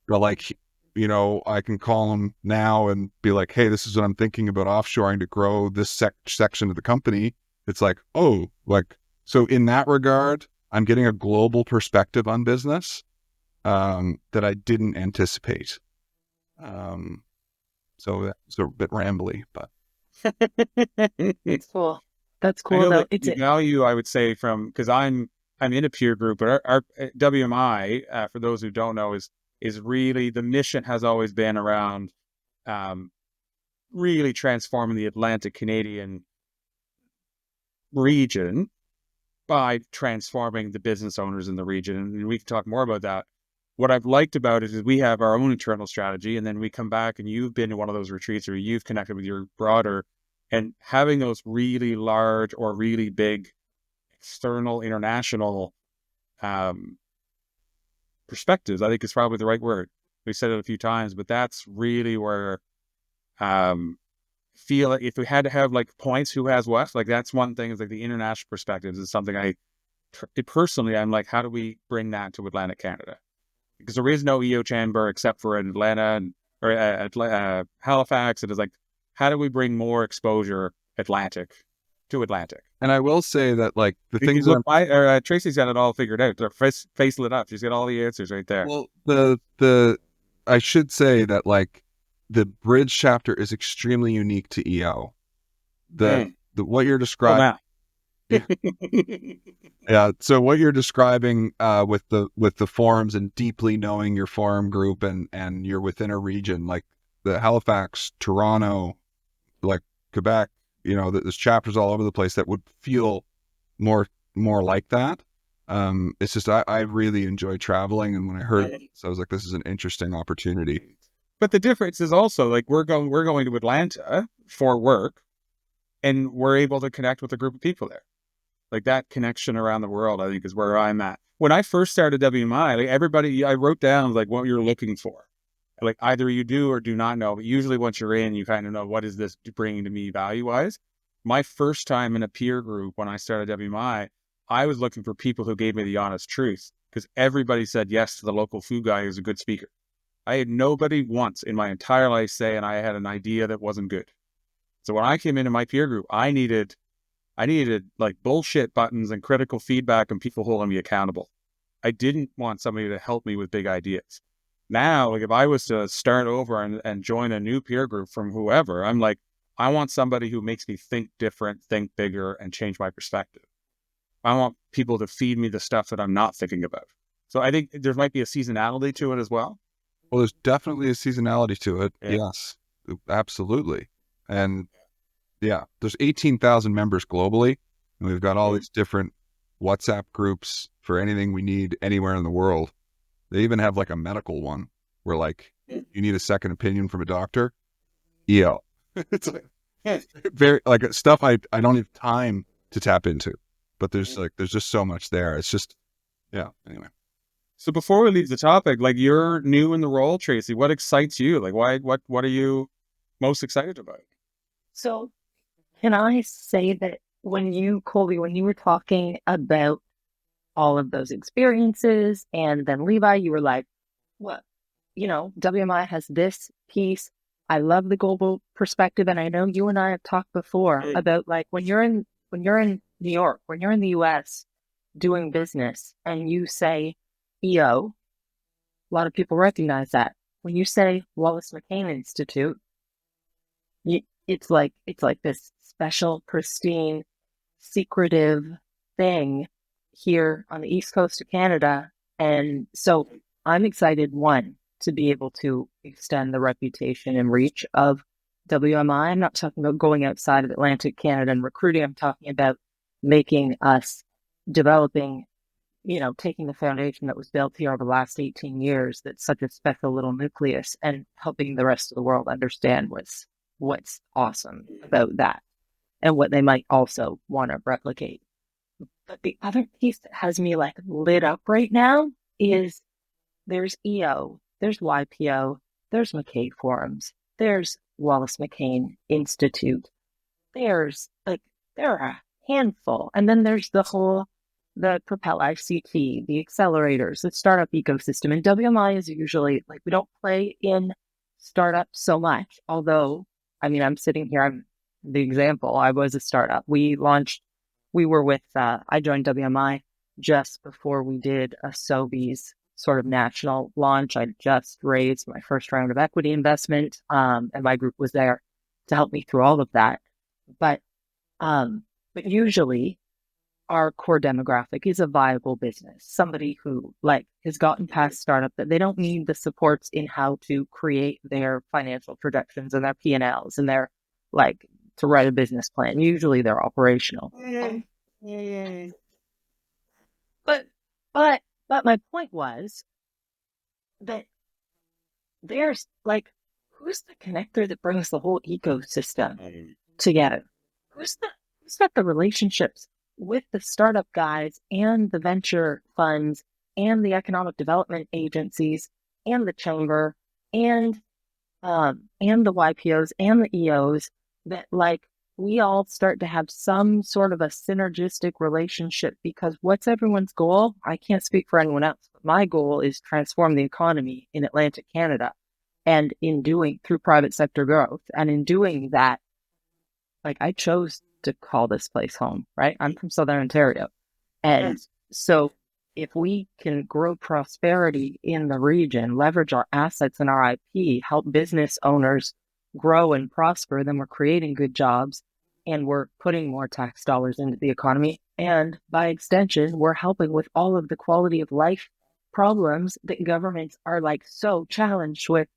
but like, I can call him now and be like, hey, this is what I'm thinking about offshoring to grow this section of the company. It's like, oh, like, so in that regard, I'm getting a global perspective on business that I didn't anticipate. So that's a bit rambly, but. It's cool. That's I cool know though. that the value, I would say, because I'm in a peer group, but our WMI, for those who don't know, is really, the mission has always been around really transforming the Atlantic Canadian region by transforming the business owners in the region. And we can talk more about that. What I've liked about it is we have our own internal strategy, and then we come back and you've been to one of those retreats, or you've connected with your broader, and having those really large or really big external, international perspectives, I think is probably the right word. We said it a few times, but that's really where feel like if we had to have like points, who has what, like that's one thing, is like the international perspectives is something personally, I'm like, how do we bring that to Atlantic Canada? Because there is no EO chamber except for in Atlanta, and or Halifax. It is like, how do we bring more exposure to Atlantic? And I will say that like the things Look, that Tracy's got it all figured out. Her face lit up. She's got all the answers right there. well, the I should say that like the bridge chapter is extremely unique to EO. The what you're Oh, describing. now. Yeah. So what you're describing with the forums and deeply knowing your forum group and you're within a region like the Halifax, Toronto, like Quebec, there's chapters all over the place that would feel more like that. It's just I really enjoy traveling, and when I heard it, so I was like, this is an interesting opportunity. But the difference is also like we're going to Atlanta for work, and we're able to connect with a group of people there. Like that connection around the world, I think, is where I'm at. When I first started WMI, like everybody, I wrote down like what you're looking for. Like either you do or do not know, but usually once you're in, you kind of know what is this bringing to me value-wise. My first time in a peer group when I started WMI, I was looking for people who gave me the honest truth because everybody said yes to the local food guy who's a good speaker. I had nobody once in my entire life say, and I had an idea that wasn't good. So when I came into my peer group, I needed like bullshit buttons and critical feedback and people holding me accountable. I didn't want somebody to help me with big ideas. Now, like if I was to start over and join a new peer group from whoever, I'm like, I want somebody who makes me think different, think bigger, and change my perspective. I want people to feed me the stuff that I'm not thinking about. So I think there might be a seasonality to it as well. Well, there's definitely a seasonality to it. Yeah. Yes, absolutely. And yeah, there's 18,000 members globally, and we've got all these different WhatsApp groups for anything we need anywhere in the world. They even have like a medical one where like you need a second opinion from a doctor. EO. It's like very like stuff I don't have time to tap into, but there's just so much there. It's just, yeah. Anyway. So before we leave the topic, like you're new in the role, Tracy, what excites you? Like what are you most excited about? So can I say that Colby, when you were talking about all of those experiences and then Levi, you were like, what, WMI has this piece. I love the global perspective. And I know you and I have talked before about like when you're in New York, when you're in the US doing business and you say EO, a lot of people recognize that. When you say Wallace McCain Institute, it's like this special, pristine, secretive thing here on the East Coast of Canada. And so I'm excited, one, to be able to extend the reputation and reach of WMI. I'm not talking about going outside of Atlantic Canada and recruiting. I'm talking about making us developing, taking the foundation that was built here over the last 18 years, that's such a special little nucleus, and helping the rest of the world understand what's awesome about that and what they might also want to replicate. But the other piece that has me like lit up right now is there's EO, there's YPO, there's McKay Forums, there's Wallace McCain Institute. There are a handful. And then there's the Propel ICT, the accelerators, the startup ecosystem. And WMI is usually like, we don't play in startups so much, although, I mean, I'm sitting here, I'm the example. I was a startup. I joined WMI just before we did a Sobeys sort of national launch. I just raised my first round of equity investment, and my group was there to help me through all of that. But usually our core demographic is a viable business, somebody who like has gotten past startup, that they don't need the supports in how to create their financial projections and their P&Ls and their like to write a business plan. Usually they're operational. But my point was that there's like, who's the connector that brings the whole ecosystem together? Who's got the relationships with the startup guys and the venture funds and the economic development agencies and the chamber and the YPOs and the EOs, that like we all start to have some sort of a synergistic relationship? Because what's everyone's goal? I can't speak for anyone else, but my goal is transform the economy in Atlantic Canada. And in doing through private sector growth, and in doing that, like I chose to call this place home, right? I'm from Southern Ontario. And so if we can grow prosperity in the region, leverage our assets and our IP, help business owners grow and prosper, then we're creating good jobs and we're putting more tax dollars into the economy. And by extension, we're helping with all of the quality of life problems that governments are like so challenged with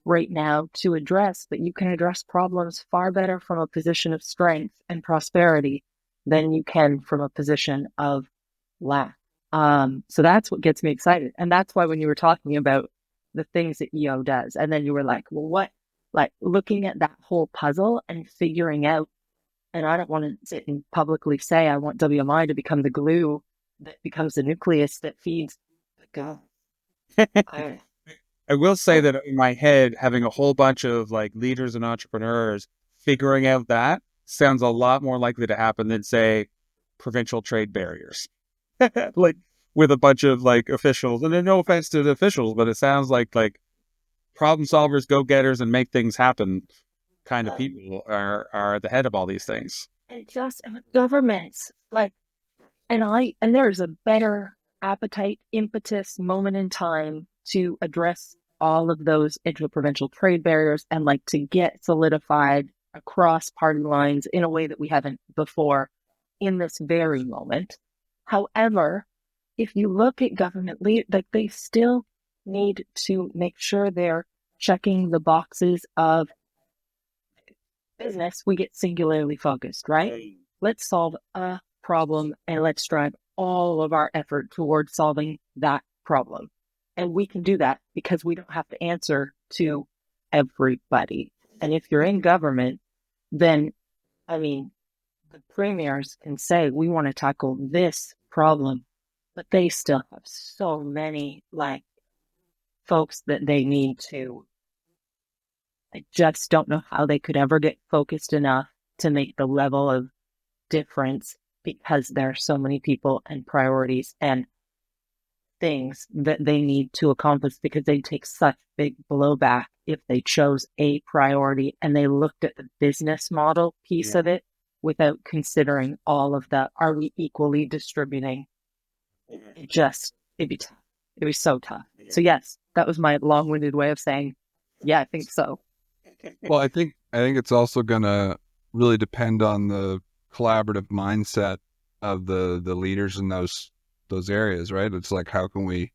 right now to address, but you can address problems far better from a position of strength and prosperity than you can from a position of lack. So that's what gets me excited. And that's why when you were talking about the things that EO does, and then you were like, well, what, like looking at that whole puzzle and figuring out, and I don't want to sit and publicly say I want WMI to become the glue that becomes the nucleus that feeds the God. I will say that in my head, having a whole bunch of like leaders and entrepreneurs figuring out that sounds a lot more likely to happen than, say, provincial trade barriers. Like with a bunch of like officials, and then no offense to the officials, but it sounds like problem solvers, go-getters, and make things happen kind of people are at the head of all these things. And just governments, like, and there's a better appetite, impetus, moment in time to address all of those interprovincial trade barriers and like to get solidified across party lines in a way that we haven't before in this very moment. However, if you look at government like they still need to make sure they're checking the boxes of business. We get singularly focused, right? Let's solve a problem and let's drive all of our effort towards solving that problem. And we can do that because we don't have to answer to everybody. And if you're in government, then, I mean, the premiers can say, we want to tackle this problem, but they still have so many like folks that they need to. I just don't know how they could ever get focused enough to make the level of difference because there are so many people and priorities and things that they need to accomplish because they take such big blowback if they chose a priority and they looked at the business model piece of it without considering all of the, are we equally distributing? It'd be tough. It'd be so tough. So yes, that was my long-winded way of saying, yeah, I think so. Well, I think it's also gonna really depend on the collaborative mindset of the leaders in those areas, right? It's like how can we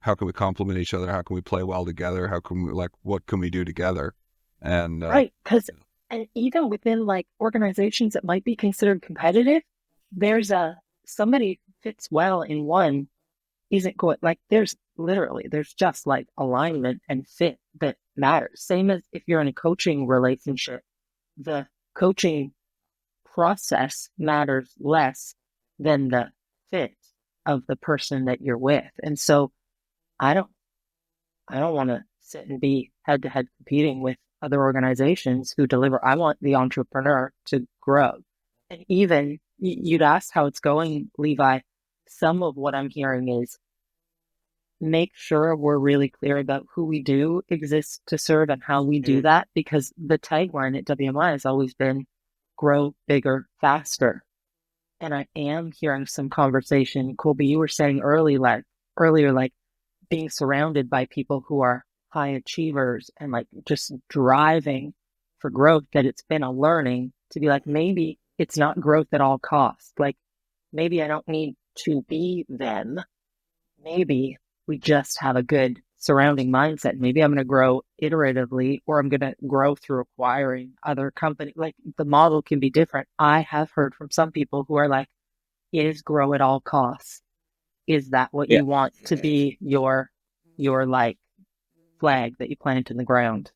complement each other? How can we play well together? How can we what can we do together? And right, because and even within like organizations that might be considered competitive, there's somebody fits well in one isn't going like there's just like alignment and fit that matters. Same as if you're in a coaching relationship, the coaching process matters less than the fit of the person that you're with. And so I don't want to sit and be head to head competing with other organizations who deliver. I want the entrepreneur to grow. And even you'd asked how it's going, Levi. Some of what I'm hearing is make sure we're really clear about who we do exist to serve and how we do that, because the tagline at WMI has always been grow bigger, faster. And I am hearing some conversation. Colby, you were saying earlier, like being surrounded by people who are high achievers and like just driving for growth, that it's been a learning to be like, maybe it's not growth at all costs. Like maybe I don't need to be them. Maybe we just have a good surrounding mindset. Maybe I'm going to grow iteratively, or I'm going to grow through acquiring other companies. Like the model can be different. I have heard from some people who are like, is grow at all costs. Is that what you want to be your like flag that you plant in the ground?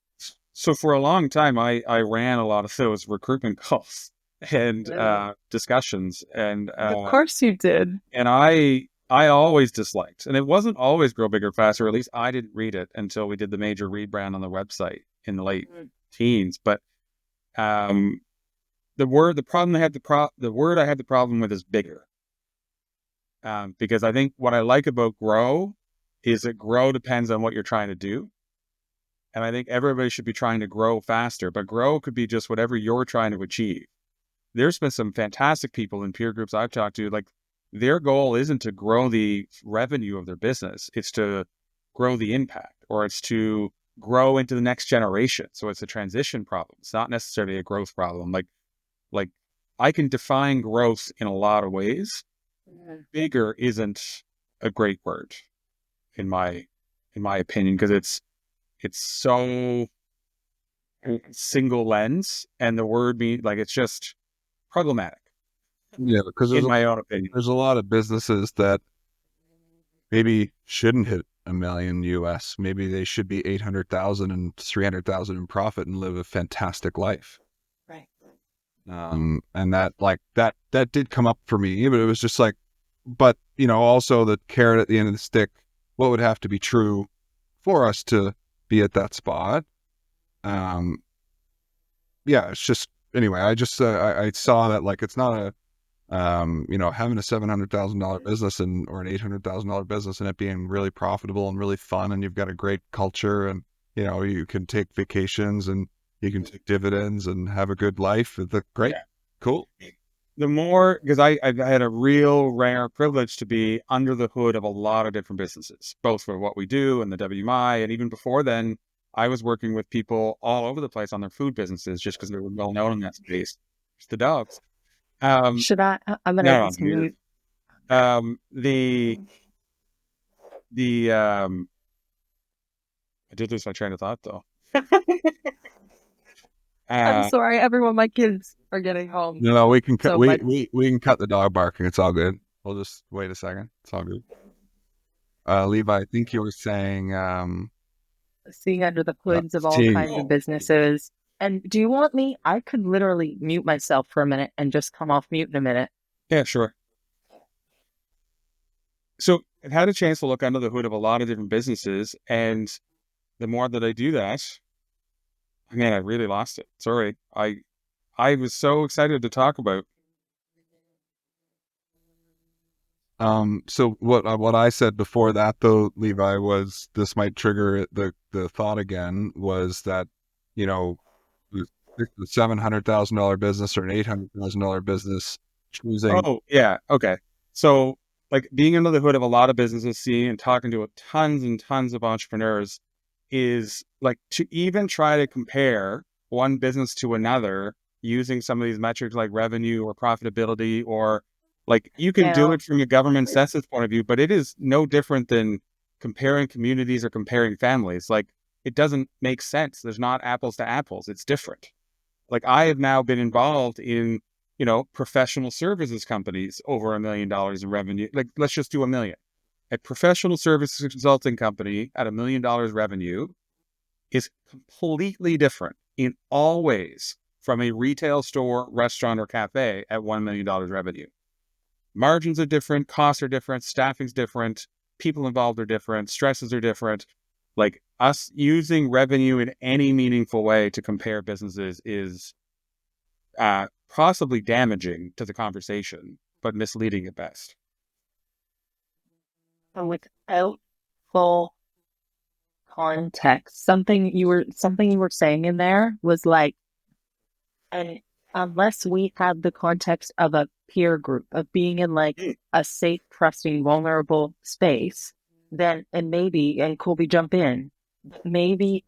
So for a long time, I ran a lot of those recruitment calls and discussions. And of course you did. And I always disliked, and it wasn't always grow bigger, faster. At least I didn't read it until we did the major rebrand on the website in the late teens. But the word I had the problem with is bigger. Because I think what I like about grow is that grow depends on what you're trying to do. And I think everybody should be trying to grow faster, but grow could be just whatever you're trying to achieve. There's been some fantastic people in peer groups I've talked to, like their goal isn't to grow the revenue of their business. It's to grow the impact, or it's to grow into the next generation. So it's a transition problem. It's not necessarily a growth problem. Like I can define growth in a lot of ways. Bigger isn't a great word in my opinion, because it's so single lens, and the word mean like it's just problematic. Yeah, because in my own opinion, there's a lot of businesses that maybe shouldn't hit $1 million US. Maybe they should be 800,000 and 300,000 in profit and live a fantastic life. Right. And that did come up for me, but it was just like, but also the carrot at the end of the stick, what would have to be true for us to be at that spot? It's just, anyway, I just, I saw that like, it's not having a $700,000 business or an $800,000 business and it being really profitable and really fun, and you've got a great culture, and you can take vacations and you can take dividends and have a good life. It's great. Yeah. Cool. The more, because I had a real rare privilege to be under the hood of a lot of different businesses, both for what we do and the WMI, and even before then, I was working with people all over the place on their food businesses just because they were well known in that space. It's the dogs. Should I? I'm gonna mute. I did lose my train of thought though. I'm sorry, everyone. My kids are getting home. No, we can cut. So we can cut the dog barking. It's all good. We'll just wait a second. It's all good. Levi, I think you were saying seeing under the hoods of all kinds of businesses. And do you want me? I could literally mute myself for a minute and just come off mute in a minute. Yeah, sure. So I've had a chance to look under the hood of a lot of different businesses, and the more that I do that, man, I really lost it. Sorry. I was so excited to talk about. So what I said before that though, Levi, was this might trigger the thought again, was that, the $700,000 business or an $800,000 business choosing. Oh yeah. Okay. So like being under the hood of a lot of businesses, seeing and talking to tons and tons of entrepreneurs, is like to even try to compare one business to another using some of these metrics like revenue or profitability, or like you can do it from a government census point of view, but it is no different than comparing communities or comparing families. Like it doesn't make sense. There's not apples to apples. It's different. Like I have now been involved in, professional services companies over $1 million in revenue. Like let's just do $1 million. A professional services consulting company at $1 million revenue is completely different in all ways from a retail store, restaurant, or cafe at $1 million revenue. Margins are different, costs are different, staffing's different, people involved are different, stresses are different. Like us using revenue in any meaningful way to compare businesses is possibly damaging to the conversation, but misleading at best. Without full context, something you were saying in there was like, and unless we have the context of a peer group, of being in like a safe, trusting, vulnerable space, then, and maybe, and Colby jump in, maybe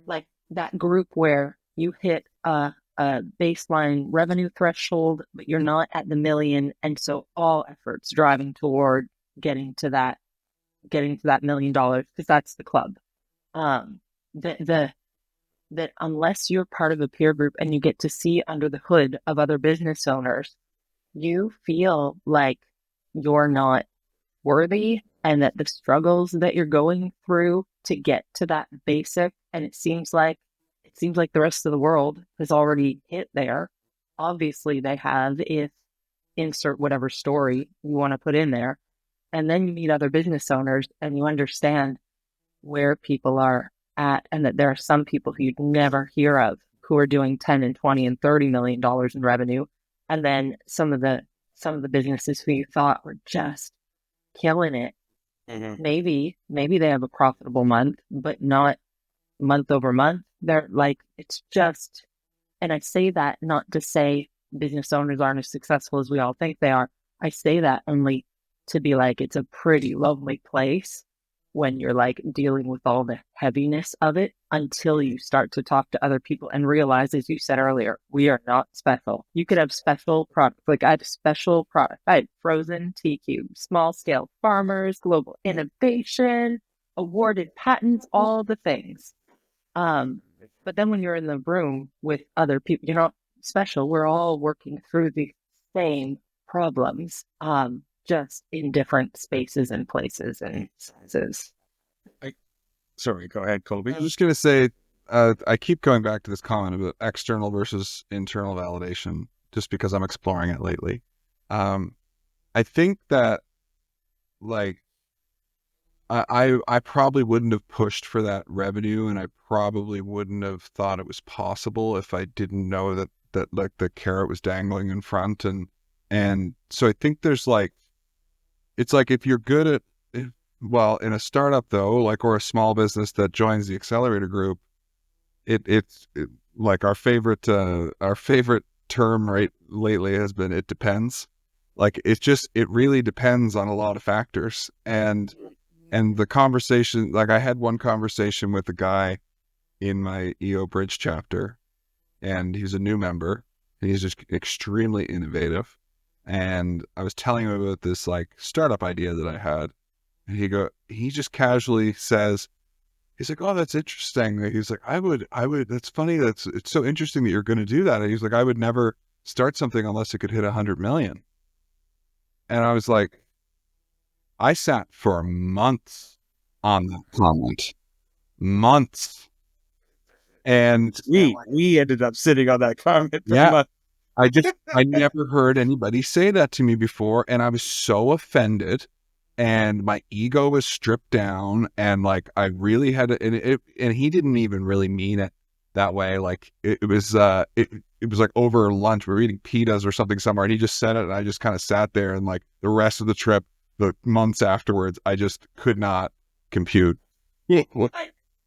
like that group where you hit a baseline revenue threshold, but you're not at the million. And so all efforts driving toward getting to that $1 million, because that's the club. That unless you're part of a peer group and you get to see under the hood of other business owners, you feel like you're not worthy, and that the struggles that you're going through to get to that basic, and it seems like the rest of the world has already hit there. Obviously they have, if insert whatever story you want to put in there. And then you meet other business owners and you understand where people are at, and that there are some people who you'd never hear of who are doing 10 and 20 and $30 million in revenue. And then some of the businesses who you thought were just killing it. Mm-hmm. Maybe they have a profitable month, but not month over month. They're like, it's just, and I say that not to say business owners aren't as successful as we all think they are. I say that only to be like, it's a pretty lonely place when you're like dealing with all the heaviness of it until you start to talk to other people and realize, as you said earlier, we are not special. You could have special products. Like I had special product. I had frozen tea cubes, small scale farmers, global innovation, awarded patents, all the things. But then when you're in the room with other people, you're not special. We're all working through the same problems, just in different spaces and places and sizes. Sorry, go ahead, Colby. I was just going to say, I keep going back to this comment about external versus internal validation, just because I'm exploring it lately. I think that, like, I probably wouldn't have pushed for that revenue, and I probably wouldn't have thought it was possible if I didn't know that like the carrot was dangling in front. And so I think there's like, it's like if you're good at, well, in a startup though, like, or a small business that joins the accelerator group, it's like our favorite term right lately has been, it depends. Like, it really depends on a lot of factors. And the conversation, like I had one conversation with a guy in my EO Bridge chapter, and he's a new member, and he's just extremely innovative. And I was telling him about this like startup idea that I had, and he just casually says, he's like, "Oh, that's interesting." He's like, I would, that's funny. It's so interesting that you're going to do that. And he's like, I would never start something unless it could hit 100 million. And I was like, I sat for months on that comment, months. And we ended up sitting on that comment for months. I never heard anybody say that to me before. And I was so offended, and my ego was stripped down. And like, I really had to, and he didn't even really mean it that way. Like it was like over lunch, we were eating pitas or something somewhere, and he just said it. And I just kind of sat there, and like the rest of the trip, the months afterwards, I just could not compute.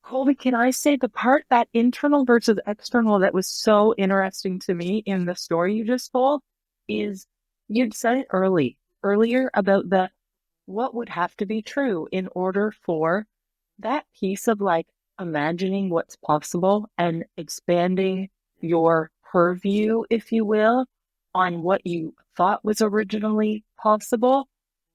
Colby, can I say the part that internal versus external that was so interesting to me in the story you just told is you'd said it earlier about what would have to be true in order for that piece of like imagining what's possible and expanding your purview, if you will, on what you thought was originally possible.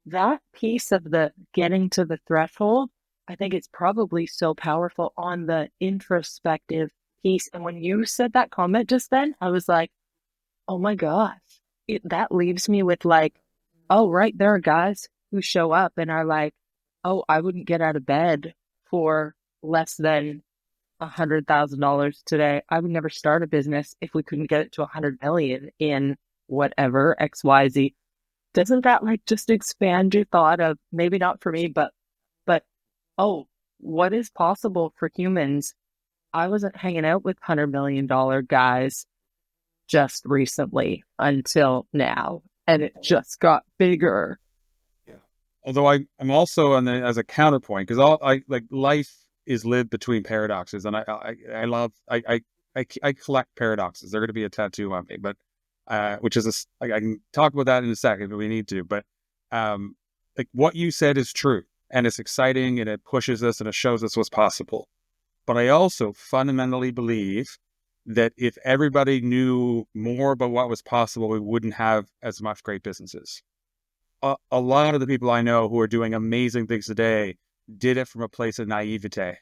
That piece of the getting to the threshold, I think it's probably so powerful on the introspective piece. And when you said that comment just then, I was like, oh my gosh, that leaves me with like, oh, right, there are guys who show up and are like, oh, I wouldn't get out of bed for less than $100,000 today. I would never start a business if we couldn't get it to 100 million in whatever XYZ. Doesn't that like just expand your thought of, maybe not for me, but oh, what is possible for humans? I wasn't hanging out with $100 million guys just recently until now, and it just got bigger. Yeah. Although I'm also as a counterpoint, because life is lived between paradoxes, and I collect paradoxes. They're going to be a tattoo on me, but which is I can talk about that in a second if we need to. But like what you said is true. And it's exciting, and it pushes us, and it shows us what's possible. But I also fundamentally believe that if everybody knew more about what was possible, we wouldn't have as much great businesses. A lot of the people I know who are doing amazing things today did it from a place of naivete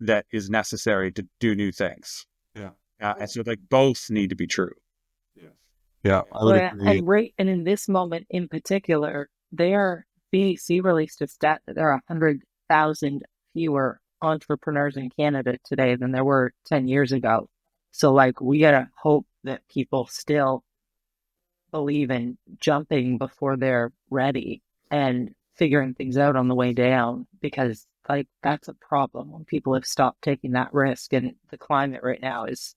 that is necessary to do new things. Yeah. And so like both need to be true. Yeah, I would agree. And in this moment in particular, BC released a stat that there are 100,000 fewer entrepreneurs in Canada today than there were 10 years ago. So like, we gotta hope that people still believe in jumping before they're ready and figuring things out on the way down, because like that's a problem when people have stopped taking that risk. And the climate right now is...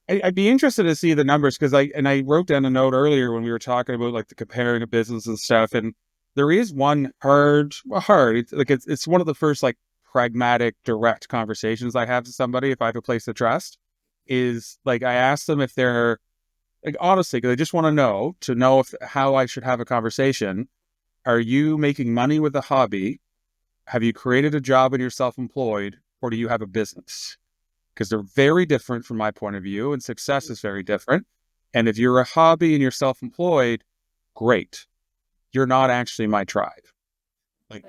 I'd be interested to see the numbers, because I wrote down a note earlier when we were talking about like the comparing of business and stuff, and there is one it's one of the first like pragmatic, direct conversations I have with somebody, if I have a place of trust, is like I ask them if they're like, honestly, because I just want to know if how I should have a conversation. Are you making money with a hobby? Have you created a job and you're self-employed, or do you have a business? Because they're very different from my point of view, and success is very different. And if you're a hobby and you're self-employed, great. You're not actually my tribe. Like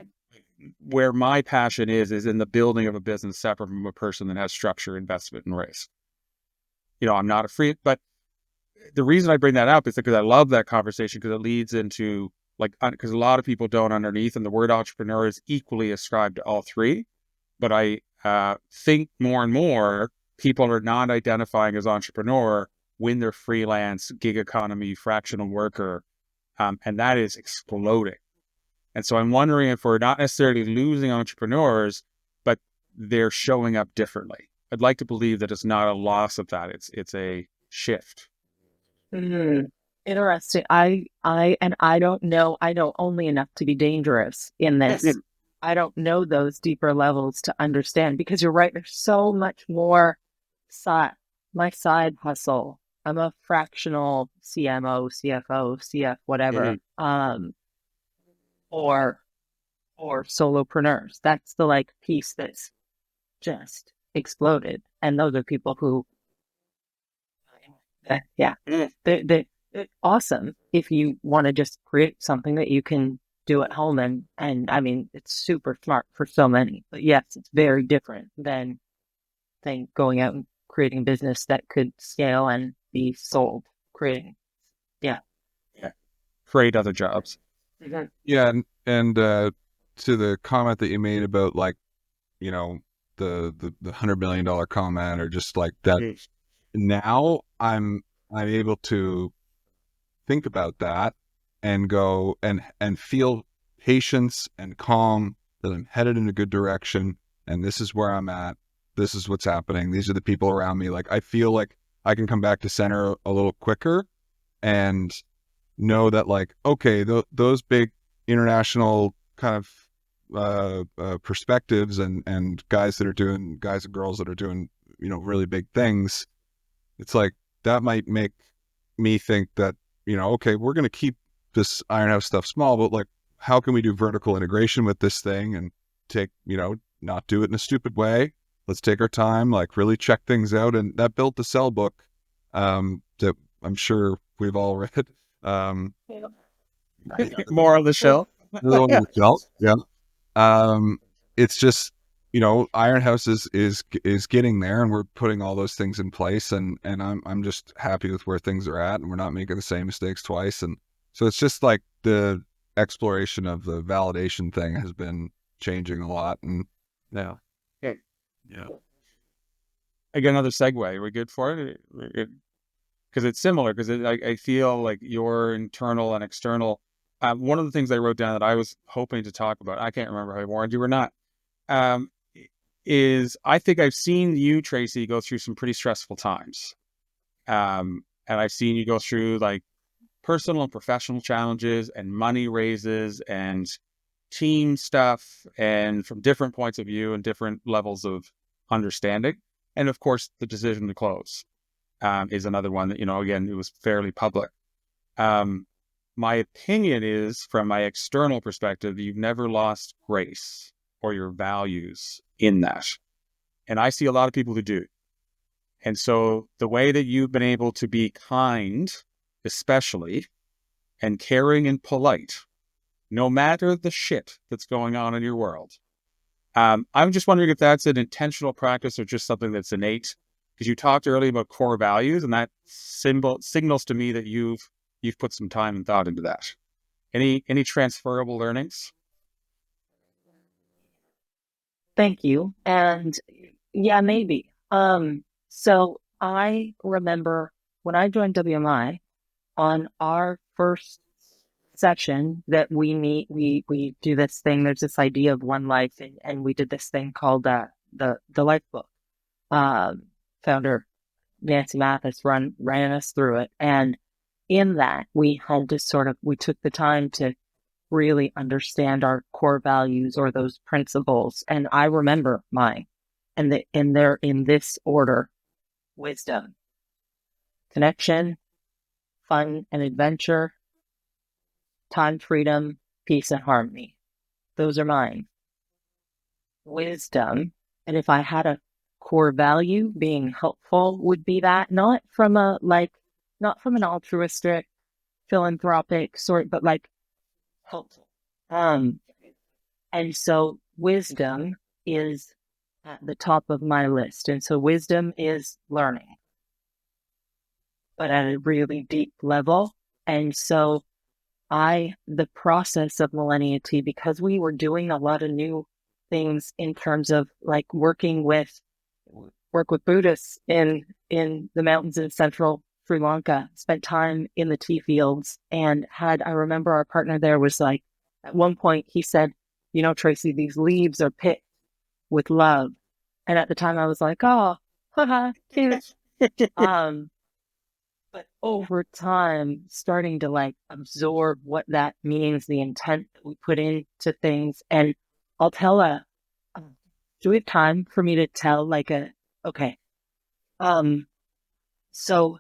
where my passion is in the building of a business separate from a person that has structure, investment, and risk. I'm not a freak, but the reason I bring that up is because I love that conversation, because it leads into because a lot of people don't underneath, and the word entrepreneur is equally ascribed to all three. But I think more and more people are not identifying as entrepreneur when they're freelance, gig economy, fractional worker, and that is exploding. And so I'm wondering if we're not necessarily losing entrepreneurs, but they're showing up differently. I'd like to believe that it's not a loss of that. It's a shift. Interesting. I don't know. I know only enough to be dangerous in this. I don't know those deeper levels to understand, because you're right. There's so much more my side hustle. I'm a fractional CMO, CFO, CF, whatever. Or solopreneurs. That's the piece that's just exploded. And those are people who, they're awesome if you want to just create something that you can do at home. And I mean, it's super smart for so many. But yes, it's very different than going out and creating a business that could scale and be sold. Create other jobs. Yeah, and to the comment that you made about the $100 million comment, or just like that. Now I'm able to think about that and go and feel patience and calm that I'm headed in a good direction, and this is where I'm at. This is what's happening. These are the people around me. Like I feel like I can come back to center a little quicker and know that okay, those big international kind of perspectives and guys and girls that are doing really big things, it's like that might make me think that okay, we're going to keep this Ironhouse stuff small, but how can we do vertical integration with this thing and take not do it in a stupid way? Let's take our time, really check things out. And that built the Sell book that I'm sure we've all read. More on the shelf. Yeah. It's just, Ironhouse is getting there, and we're putting all those things in place, and I'm just happy with where things are at, and we're not making the same mistakes twice. And so it's just the exploration of the validation thing has been changing a lot. And yeah. I get another segue. Are we good for it? Because it's similar, because I feel like your internal and external. One of the things I wrote down that I was hoping to talk about, I can't remember if I warned you or not, is I think I've seen you, Tracy, go through some pretty stressful times. And I've seen you go through personal and professional challenges and money raises and team stuff, and from different points of view and different levels of understanding. And of course, the decision to close is another one that, again, it was fairly public. My opinion is, from my external perspective, you've never lost grace or your values in that. And I see a lot of people who do. And so the way that you've been able to be kind, especially, and caring and polite, no matter the shit that's going on in your world. I'm just wondering if that's an intentional practice or just something that's innate, because you talked earlier about core values, and that signals to me that you've put some time and thought into that. Any transferable learnings? Thank you. And yeah, maybe. So I remember when I joined WMI, on our first session that we meet, we do this thing. There's this idea of one life, and we did this thing called the Life Book. Founder Nancy Mathis ran us through it, and in that we had to we took the time to really understand our core values or those principles. And I remember mine, and they're in this order: wisdom, connection, fun and adventure, time, freedom, peace, and harmony. Those are mine. Wisdom, and if I had a core value, being helpful would be that, not from an altruistic, philanthropic sort, but like helpful. And so wisdom is at the top of my list. And so wisdom is learning, but at a really deep level. And so the process of Millennia Tea, because we were doing a lot of new things in terms of like work with Buddhists in the mountains in central Sri Lanka, spent time in the tea fields, and I remember our partner there was like, at one point he said, Tracy, these leaves are picked with love. And at the time I was like, oh, haha, cute. But over time, starting to like absorb what that means, the intent that we put into things. And I'll tell do we have time for me to tell okay. So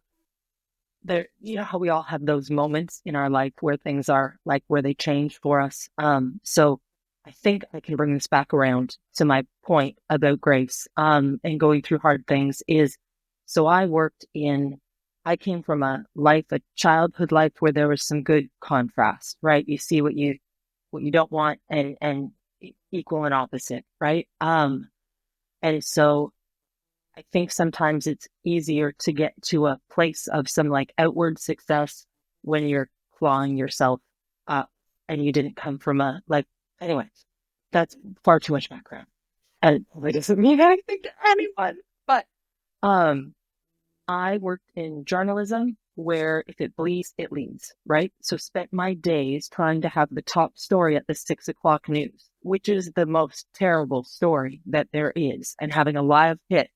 there, how we all have those moments in our life where things are like, where they change for us. So I think I can bring this back around to my point about grace, and going through hard things so I came from a childhood life where there was some good contrast, right? You see what you don't want and equal and opposite, right? And so I think sometimes it's easier to get to a place of some like outward success when you're clawing yourself up and you didn't come from anyway, that's far too much background. And it doesn't mean anything to anyone, but, I worked in journalism where if it bleeds, it leads, right? So spent my days trying to have the top story at the 6 o'clock news, which is the most terrible story that there is, and having a live hit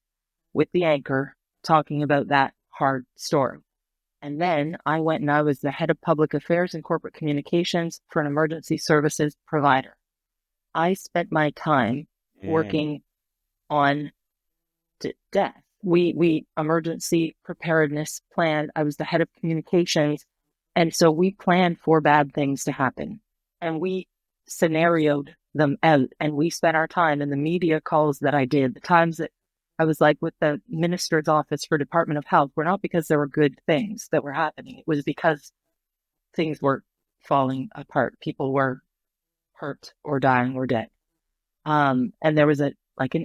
with the anchor talking about that hard story. And then I went and I was the head of public affairs and corporate communications for an emergency services provider. I spent my time working on death. We emergency preparedness plan. I was the head of communications. And so we planned for bad things to happen, and we scenarioed them out, and we spent our time in the media calls that I did, the times that I was like with the minister's office for Department of Health, were not because there were good things that were happening. It was because things were falling apart. People were hurt or dying or dead. And there was an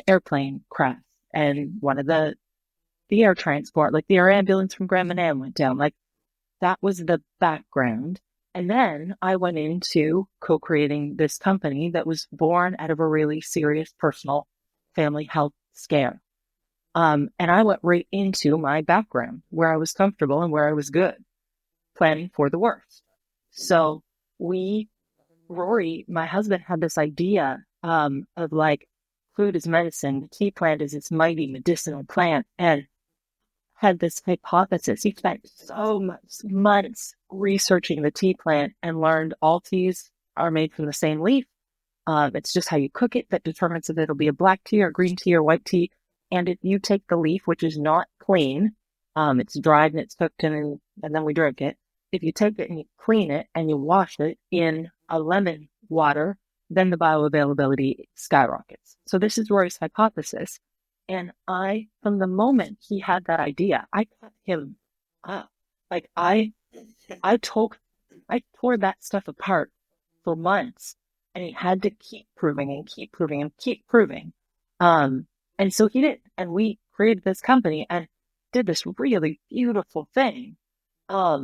airplane crash, and one of the air transport, like the air ambulance from Grand Manan went down. Like that was the background. And then I went into co-creating this company that was born out of a really serious personal family health scare. And I went right into my background where I was comfortable and where I was good, planning for the worst. So Rory, my husband, had this idea of like food is medicine. The tea plant is its mighty medicinal plant, and had this hypothesis. He spent so much months researching the tea plant and learned all teas are made from the same leaf. It's just how you cook it that determines if it'll be a black tea or green tea or white tea. And if you take the leaf, which is not clean, it's dried and it's cooked and then we drink it. If you take it and you clean it and you wash it in a lemon water, then the bioavailability skyrockets. So this is Rory's hypothesis. And from the moment he had that idea, I cut him up. Like I tore that stuff apart for months, and he had to keep proving and keep proving and keep proving. And so he did, and we created this company and did this really beautiful thing. But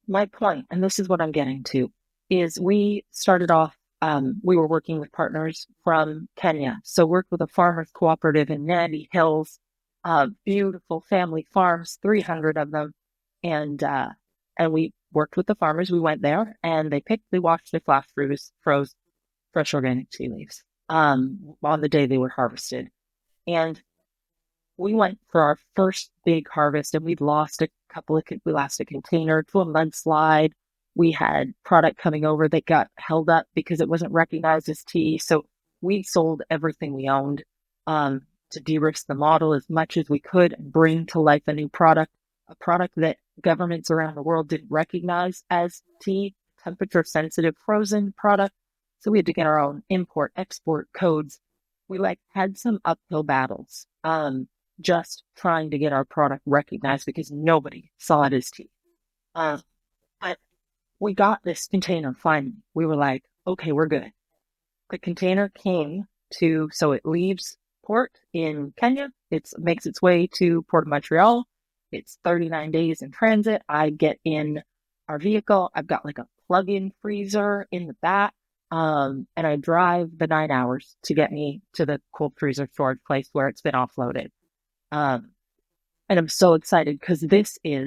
my point, and this is what I'm getting to, is we started off. We were working with partners from Kenya. So worked with a farmers cooperative in Nandi Hills, beautiful family farms, 300 of them. And we worked with the farmers. We went there and they washed, they flash froze fresh organic tea leaves, on the day they were harvested. And we went for our first big harvest and we lost a container to a mudslide. We had product coming over that got held up because it wasn't recognized as tea. So we sold everything we owned to de-risk the model as much as we could and bring to life a new product, a product that governments around the world didn't recognize as tea, temperature sensitive frozen product. So we had to get our own import, export codes. We had some uphill battles, just trying to get our product recognized because nobody saw it as tea. But we got this container finally. We were like, okay, we're good. The container came so it leaves port in Kenya. It makes its way to Port of Montreal. It's 39 days in transit. I get in our vehicle. I've got like a plug-in freezer in the back. And I drive the 9 hours to get me to the cold freezer storage place where it's been offloaded. And I'm so excited because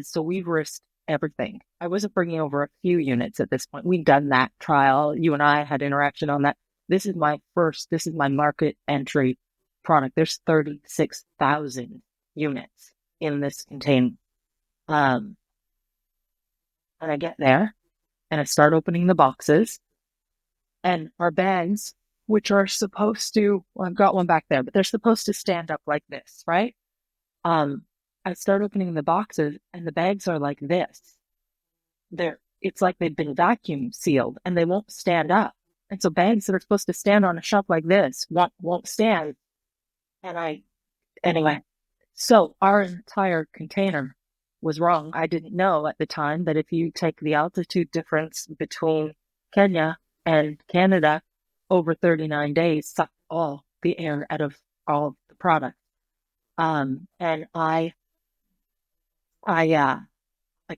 so we've risked everything. I wasn't bringing over a few units at this point. We'd done that trial. You and I had interaction on that. This is my market entry product. There's 36,000 units in this container. And I get there and I start opening the boxes. And our bags, which are supposed to, I've got one back there, but they're supposed to stand up like this, right? I start opening the boxes and the bags are like this. It's like they've been vacuum sealed and they won't stand up. And so bags that are supposed to stand on a shelf like this won't stand. Anyway, so our entire container was wrong. I didn't know at the time that if you take the altitude difference between Kenya and Canada over 39 days, suck all the air out of all of the product. And I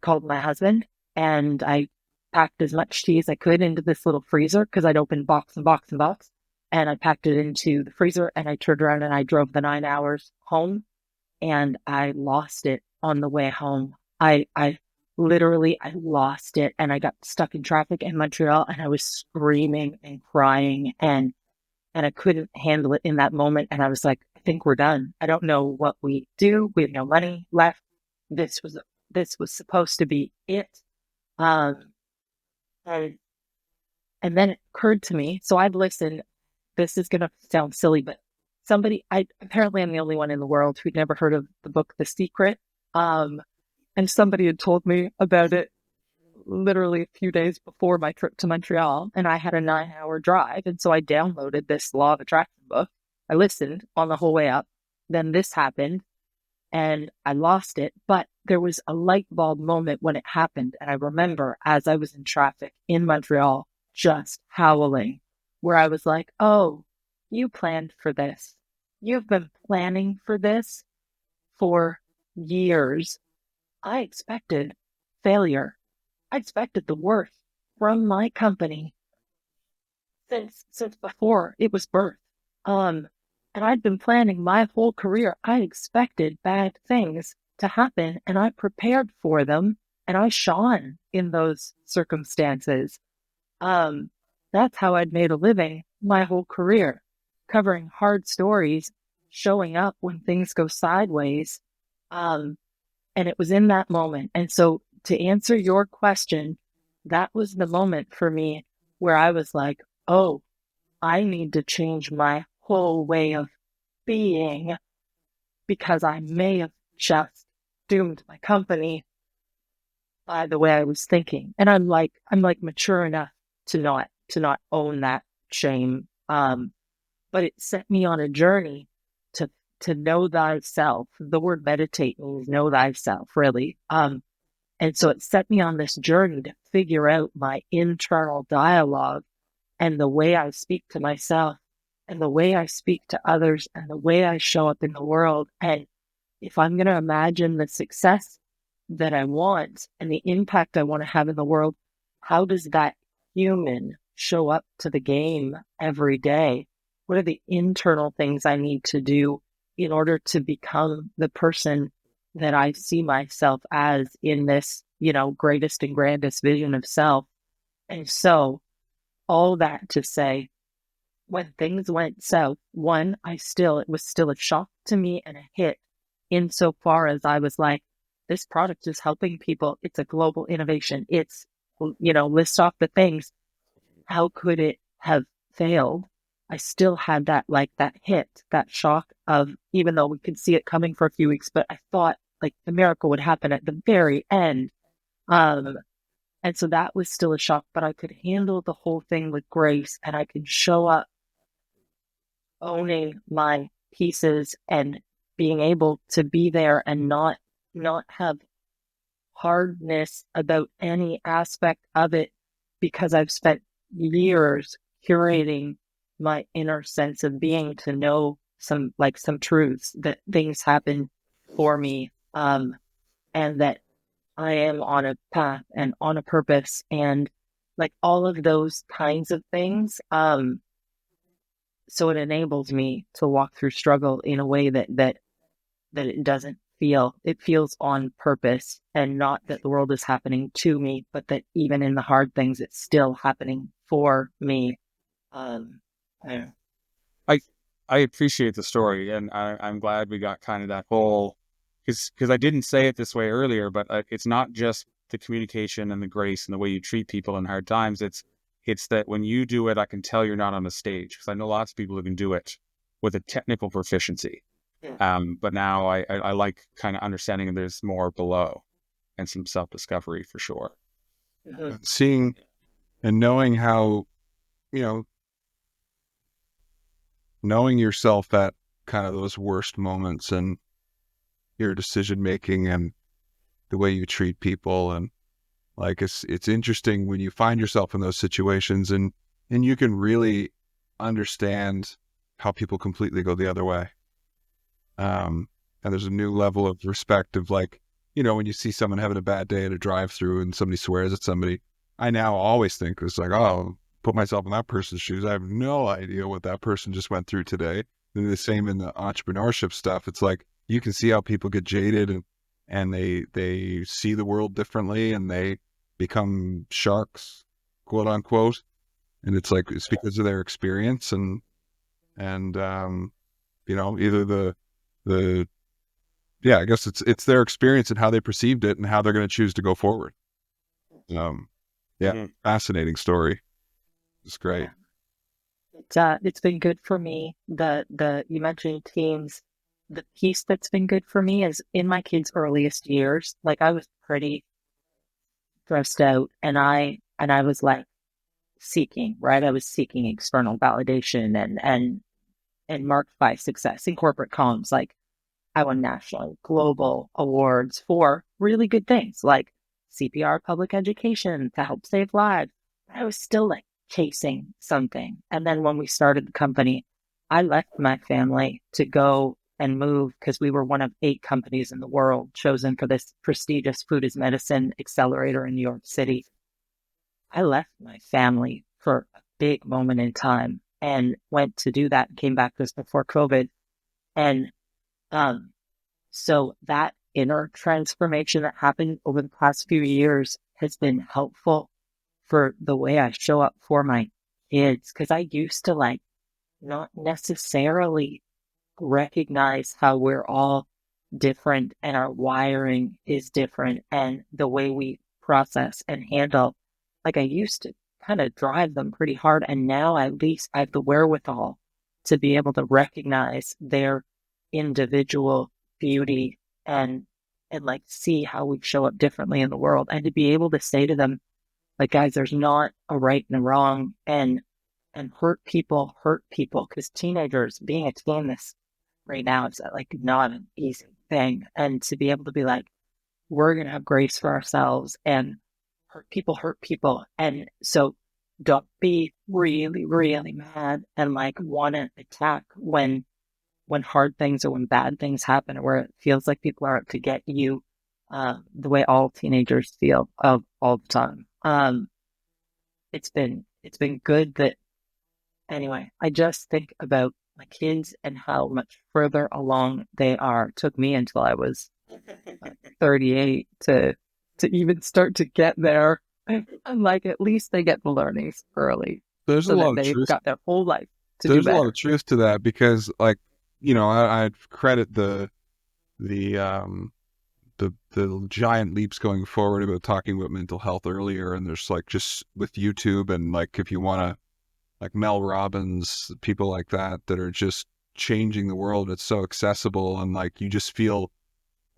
called my husband and I packed as much tea as I could into this little freezer because I'd opened box and box and box. And I packed it into the freezer and I turned around and I drove the 9 hours home and I lost it on the way home. I lost it and I got stuck in traffic in Montreal and I was screaming and crying and I couldn't handle it in that moment. And I was like, I think we're done. I don't know what we do. We have no money left. This was supposed to be it. And then it occurred to me. So I'd listened. This is going to sound silly, but apparently I'm the only one in the world who'd never heard of the book, The Secret. And somebody had told me about it literally a few days before my trip to Montreal, and I had a 9-hour drive. And so I downloaded this Law of Attraction book. I listened on the whole way up. Then this happened and I lost it, but there was a light bulb moment when it happened. And I remember as I was in traffic in Montreal, just howling, where I was like, oh, you planned for this. You've been planning for this for years. I expected failure. I expected the worst from my company since before it was birthed. And I'd been planning my whole career. I expected bad things to happen and I prepared for them and I shone in those circumstances. That's how I'd made a living my whole career, covering hard stories, showing up when things go sideways. And it was in that moment. And so to answer your question, that was the moment for me where I was like, oh, I need to change my whole way of being because I may have just doomed my company by the way I was thinking. And I'm mature enough to not own that shame. But it set me on a journey to know thyself. The word meditate means know thyself, really. And so it set me on this journey to figure out my internal dialogue and the way I speak to myself and the way I speak to others and the way I show up in the world. And if I'm going to imagine the success that I want and the impact I want to have in the world, how does that human show up to the game every day? What are the internal things I need to do in order to become the person that I see myself as in this, greatest and grandest vision of self? And so all that to say, when things went south, it was still a shock to me and a hit insofar as I was like, this product is helping people. It's a global innovation. It's list off the things. How could it have failed? I still had that hit, that shock of, even though we could see it coming for a few weeks, but I thought like the miracle would happen at the very end. And so that was still a shock, but I could handle the whole thing with grace, and I could show up owning my pieces and being able to be there and not have hardness about any aspect of it, because I've spent years curating my inner sense of being to know some truths, that things happen for me, and that I am on a path and on a purpose, and like all of those kinds of things. So it enables me to walk through struggle in a way that it doesn't feel, it feels on purpose, and not that the world is happening to me, but that even in the hard things, it's still happening for me. I appreciate the story, and I'm glad we got kind of that whole, because I didn't say it this way earlier, but it's not just the communication and the grace and the way you treat people in hard times. It's that when you do it, I can tell you're not on a stage, because I know lots of people who can do it with a technical proficiency. But now I like kind of understanding that there's more below, and some self-discovery for sure. Seeing and knowing how, knowing yourself at kind of those worst moments, and your decision making and the way you treat people, and like it's interesting when you find yourself in those situations, and you can really understand how people completely go the other way. And there's a new level of respect of like, when you see someone having a bad day at a drive-through and somebody swears at somebody, I now always think it's like, oh, put myself in that person's shoes. I have no idea what that person just went through today. And the same in the entrepreneurship stuff. It's like, you can see how people get jaded, and they see the world differently, and they become sharks, quote unquote. And it's like, it's because of their experience, and either I guess it's their experience and how they perceived it and how they're going to choose to go forward. Fascinating story. It's great. It's been good for me. The you mentioned teams. The piece that's been good for me is in my kids' earliest years. Like, I was pretty stressed out, and I was like seeking, right? I was seeking external validation and marked by success in corporate comms. Like, I won national, global awards for really good things like CPR, public education, to help save lives. I was still like chasing something. And then when we started the company, I left my family to go and move, because we were one of 8 companies in the world chosen for this prestigious food as medicine accelerator in New York City. I left my family for a big moment in time and went to do that, and came back just before COVID. And so that inner transformation that happened over the past few years has been helpful for the way I show up for my kids, because I used to like not necessarily recognize how we're all different, and our wiring is different, and the way we process and handle. Like, I used to kind of drive them pretty hard, and now at least I have the wherewithal to be able to recognize their individual beauty, and like see how we show up differently in the world, and to be able to say to them, like, guys, there's not a right and a wrong, and hurt people, because teenagers, being a teen this right now, is like not an easy thing. And to be able to be like, we're going to have grace for ourselves, and hurt people. And so don't be really, really mad and like want to attack when hard things or when bad things happen, or where it feels like people are out to get you, the way all teenagers feel of all the time. It's been good that, anyway, I just think about my kids and how much further along they are. It took me until I was 38 to even start to get there. I'm like, at least they get the learnings early. There's so a that lot of they've truth. got their whole life to do There's better. a lot of truth to that, because like, I credit the the giant leaps going forward about talking about mental health earlier, and there's like just with YouTube and like if you want to like Mel Robbins, people like that are just changing the world. It's so accessible, and like you just feel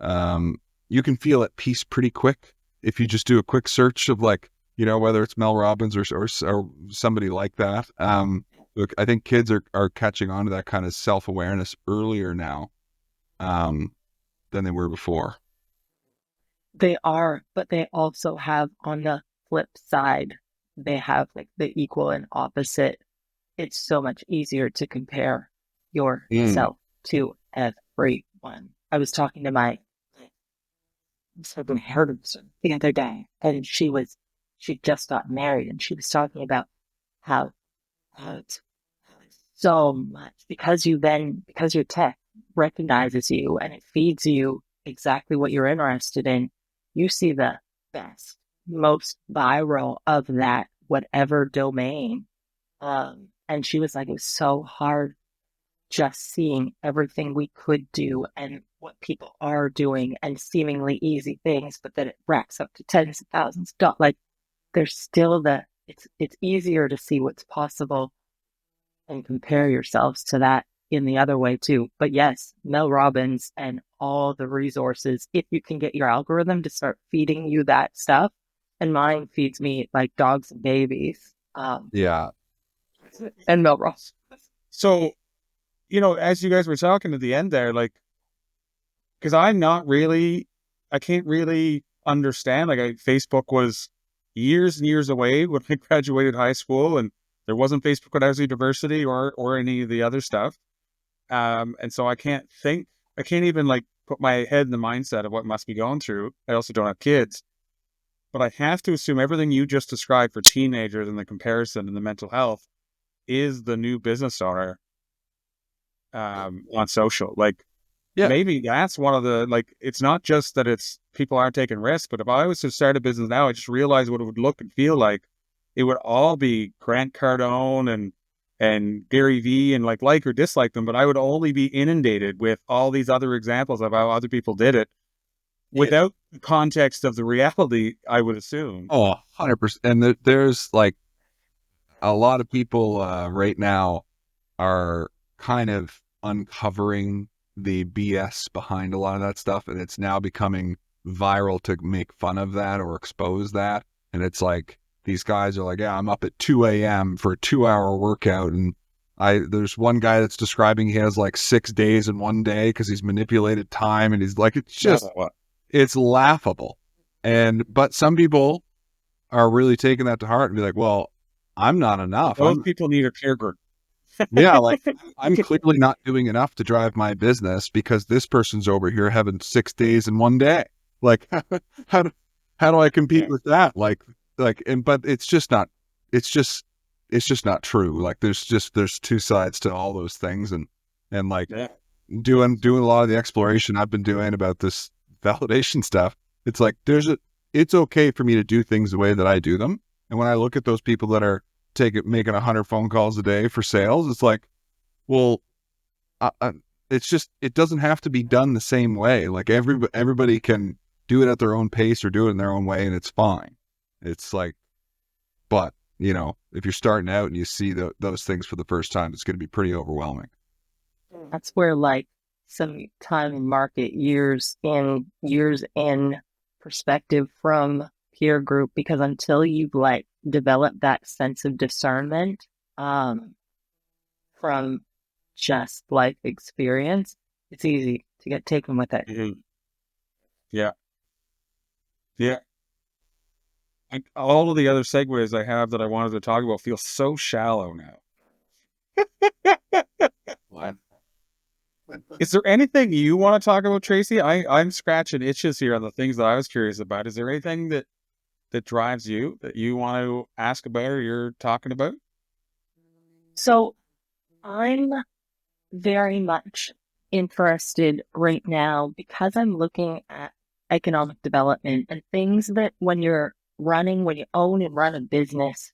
you can feel at peace pretty quick if you just do a quick search of like, you know, whether it's Mel Robbins or somebody like that. Look, I think kids are catching on to that kind of self-awareness earlier now than they were before. They are, but they also have on the flip side, they have like the equal and opposite. It's so much easier to compare yourself to everyone. I was talking to my hairdresser the other day, and she just got married, and she was talking about how it's so much because your tech recognizes you and it feeds you exactly what you're interested in. You see the best, most viral of that, whatever domain. And she was like, it was so hard just seeing everything we could do and what people are doing and seemingly easy things, but that it racks up to tens of thousands of dollars. Like there's still it's easier to see what's possible and compare yourselves to that in the other way too. But yes, Mel Robbins and all the resources, if you can get your algorithm to start feeding you that stuff, and mine feeds me like dogs and babies. Yeah. And Mel Ross. So, you know, as you guys were talking at the end there, like, because I can't really understand. Like, Facebook was years and years away when I graduated high school, and there wasn't Facebook when I was at university or any of the other stuff. And so I can't even like put my head in the mindset of what must be going through. I also don't have kids, but I have to assume everything you just described for teenagers and the comparison and the mental health is the new business owner on social. Like, Yeah. maybe that's one of the, like, it's not just that it's people aren't taking risks, but if I was to start a business now, I just realized what it would look and feel like. It would all be Grant Cardone and Gary Vee and like or dislike them, but I would only be inundated with all these other examples of how other people did it without the context of the reality, I would assume. Oh, 100%. And there's like a lot of people right now are kind of uncovering the BS behind a lot of that stuff, and it's now becoming viral to make fun of that or expose that. And it's like these guys are like, yeah, I'm up at 2 a.m. for a 2-hour workout, and there's one guy that's describing he has like 6 days in one day because he's manipulated time, and he's like, it's just it's laughable. But some people are really taking that to heart and be like, well, I'm not enough. Those people need a peer group. Yeah, like I'm clearly not doing enough to drive my business because this person's over here having 6 days in one day. Like, how do I compete with that? But it's just not true. Like there's two sides to all those things, and like doing a lot of the exploration I've been doing about this validation stuff. It's like it's okay for me to do things the way that I do them. And when I look at those people that are making 100 phone calls a day for sales, it's like, well, it's just, it doesn't have to be done the same way. Like everybody can do it at their own pace or do it in their own way, and it's fine. It's like, but you know, if you're starting out and you see those things for the first time, it's going to be pretty overwhelming. That's where like some time in market, years in perspective from peer group, because until you've like developed that sense of discernment from just life experience, it's easy to get taken with it. Mm-hmm. Yeah. All of the other segues I have that I wanted to talk about feel so shallow now. What? Is there anything you want to talk about, Tracy? I'm scratching itches here on the things that I was curious about. Is there anything that drives you that you want to ask about or you're talking about? So I'm very much interested right now because I'm looking at economic development and things that when you own and run a business,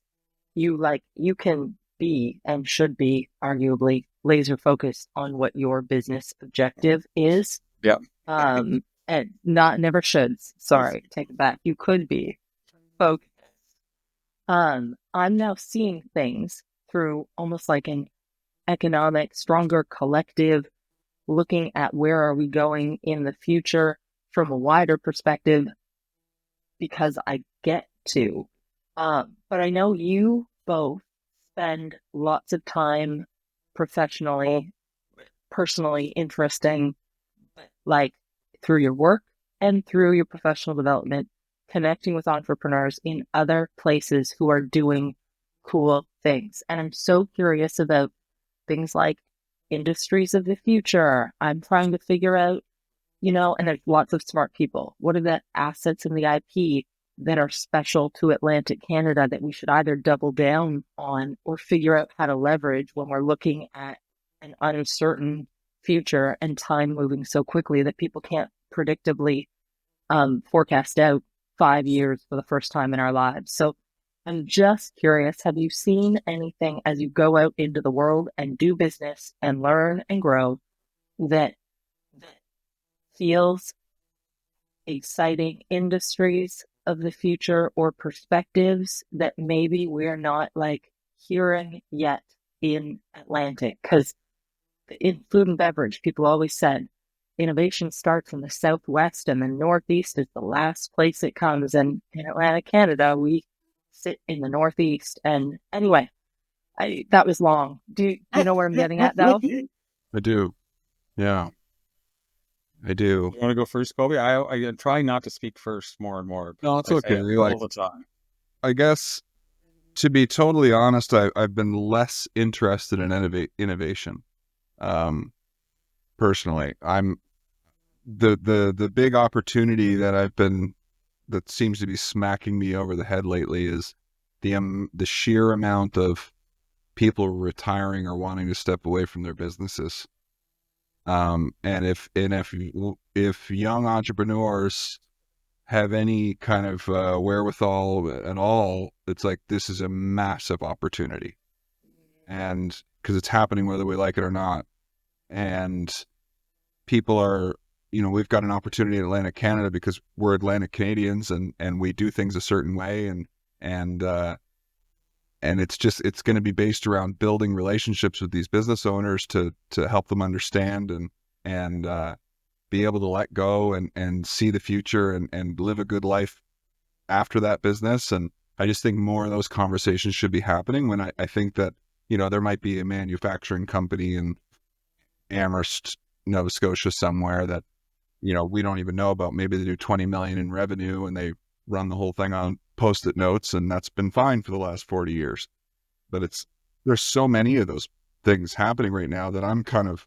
you can be and should be arguably laser focused on what your business objective is. Yeah. and never shoulds. Sorry, take it back. You could be focused. I'm now seeing things through almost like an economic, stronger collective, looking at where are we going in the future from a wider perspective, because I get to. But I know you both spend lots of time professionally, personally interesting, like through your work and through your professional development, connecting with entrepreneurs in other places who are doing cool things. And I'm so curious about things like industries of the future. I'm trying to figure out, and there's lots of smart people. What are the assets in the IP that are special to Atlantic Canada that we should either double down on or figure out how to leverage when we're looking at an uncertain future and time moving so quickly that people can't predictably forecast out 5 years for the first time in our lives. So I'm just curious, have you seen anything as you go out into the world and do business and learn and grow that feels exciting, industries of the future or perspectives that maybe we're not like hearing yet in Atlantic? Because in food and beverage, people always said innovation starts in the Southwest and the Northeast is the last place it comes. And in Atlantic Canada, we sit in the Northeast. And anyway, that was long. Do you know where I'm getting at, though? I do. Yeah, I do. You want to go first, Colby? I try not to speak first more and more. No, it's I okay. say it all the time. I guess, to be totally honest, I've been less interested in innovation. Personally, I'm the big opportunity that seems to be smacking me over the head lately is the sheer amount of people retiring or wanting to step away from their businesses. And if young entrepreneurs have any kind of wherewithal at all, it's like this is a massive opportunity, and because it's happening whether we like it or not, and people are, we've got an opportunity in Atlantic Canada because we're Atlantic Canadians and we do things a certain way, and it's going to be based around building relationships with these business owners to help them understand and be able to let go and see the future and live a good life after that business. And I just think more of those conversations should be happening when I think that, there might be a manufacturing company in Amherst, Nova Scotia somewhere that, we don't even know about. Maybe they do 20 million in revenue and they run the whole thing on Post-it notes, and that's been fine for the last 40 years. But there's so many of those things happening right now that I'm kind of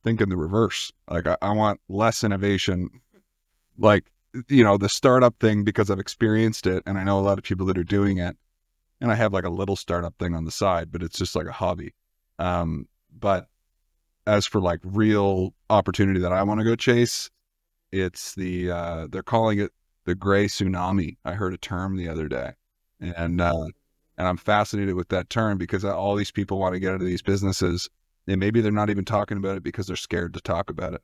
thinking the reverse. Like I want less innovation, like, the startup thing, because I've experienced it and I know a lot of people that are doing it, and I have like a little startup thing on the side, but it's just like a hobby. But as for like real opportunity that I want to go chase, it's they're calling it the gray tsunami. I heard a term the other day, and I'm fascinated with that term because all these people want to get into these businesses, and maybe they're not even talking about it because they're scared to talk about it.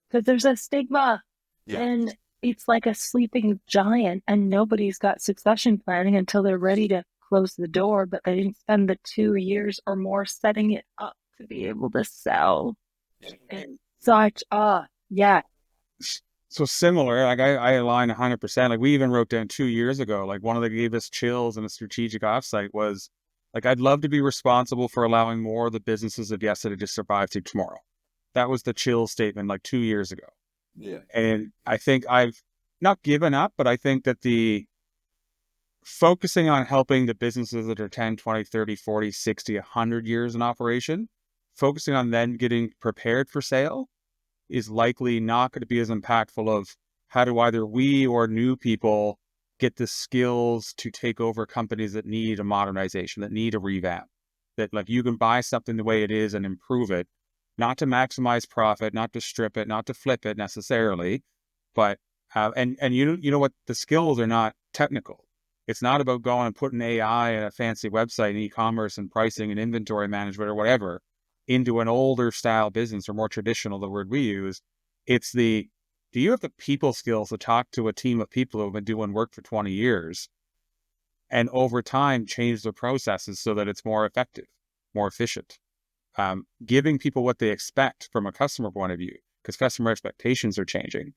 Because there's a stigma, Yeah. and it's like a sleeping giant, and nobody's got succession planning until they're ready to close the door, but they didn't spend the 2 years or more setting it up to be able to sell. And such, yeah. So similar, like I align 100%. Like we even wrote down 2 years ago, like one of the gave us chills in a strategic offsite was like, I'd love to be responsible for allowing more of the businesses of yesterday to survive to tomorrow. That was the chill statement like 2 years ago. Yeah. And I think I've not given up, but I think that the focusing on helping the businesses that are 10, 20, 30, 40, 60, 100 years in operation, focusing on then getting prepared for sale is likely not going to be as impactful of how do either we or new people get the skills to take over companies that need a modernization, that need a revamp, that like you can buy something the way it is and improve it, not to maximize profit, not to strip it, not to flip it necessarily, but and you know what, the skills are not technical. It's not about going and putting AI and a fancy website and e-commerce and pricing and inventory management or whatever into an older style business or more traditional, the word we use. It's the do you have the people skills to talk to a team of people who have been doing work for 20 years and over time change their processes so that it's more effective, more efficient? Giving people what they expect from a customer point of view, because customer expectations are changing.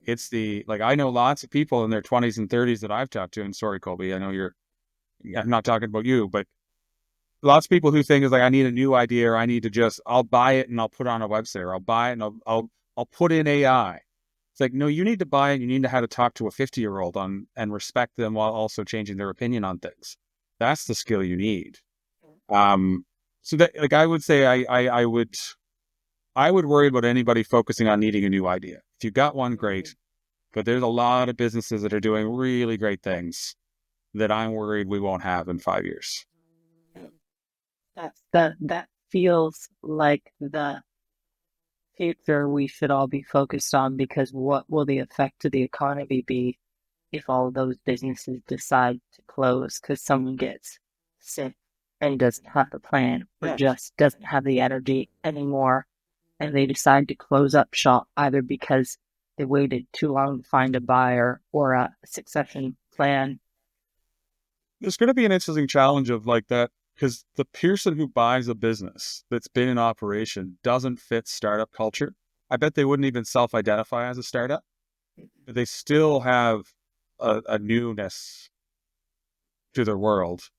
It's I know lots of people in their 20s and 30s that I've talked to, and sorry, Colby, I know I'm not talking about you, but lots of people who think is like, I need a new idea, or I need to I'll buy it and I'll put it on a website, or I'll buy it and I'll put in AI. It's like, no, you need to buy it. You need to how to talk to a 50-year-old and respect them while also changing their opinion on things. That's the skill you need. So that, I would say I would worry about anybody focusing on needing a new idea. If you got one, great. But there's a lot of businesses that are doing really great things that I'm worried we won't have in 5 years. That feels like the future we should all be focused on, because what will the effect to the economy be if all of those businesses decide to close because someone gets sick and doesn't have a plan, or just doesn't have the energy anymore, and they decide to close up shop either because they waited too long to find a buyer or a succession plan? There's going to be an interesting challenge of that, because the person who buys a business that's been in operation doesn't fit startup culture. I bet they wouldn't even self-identify as a startup, but they still have a newness to their world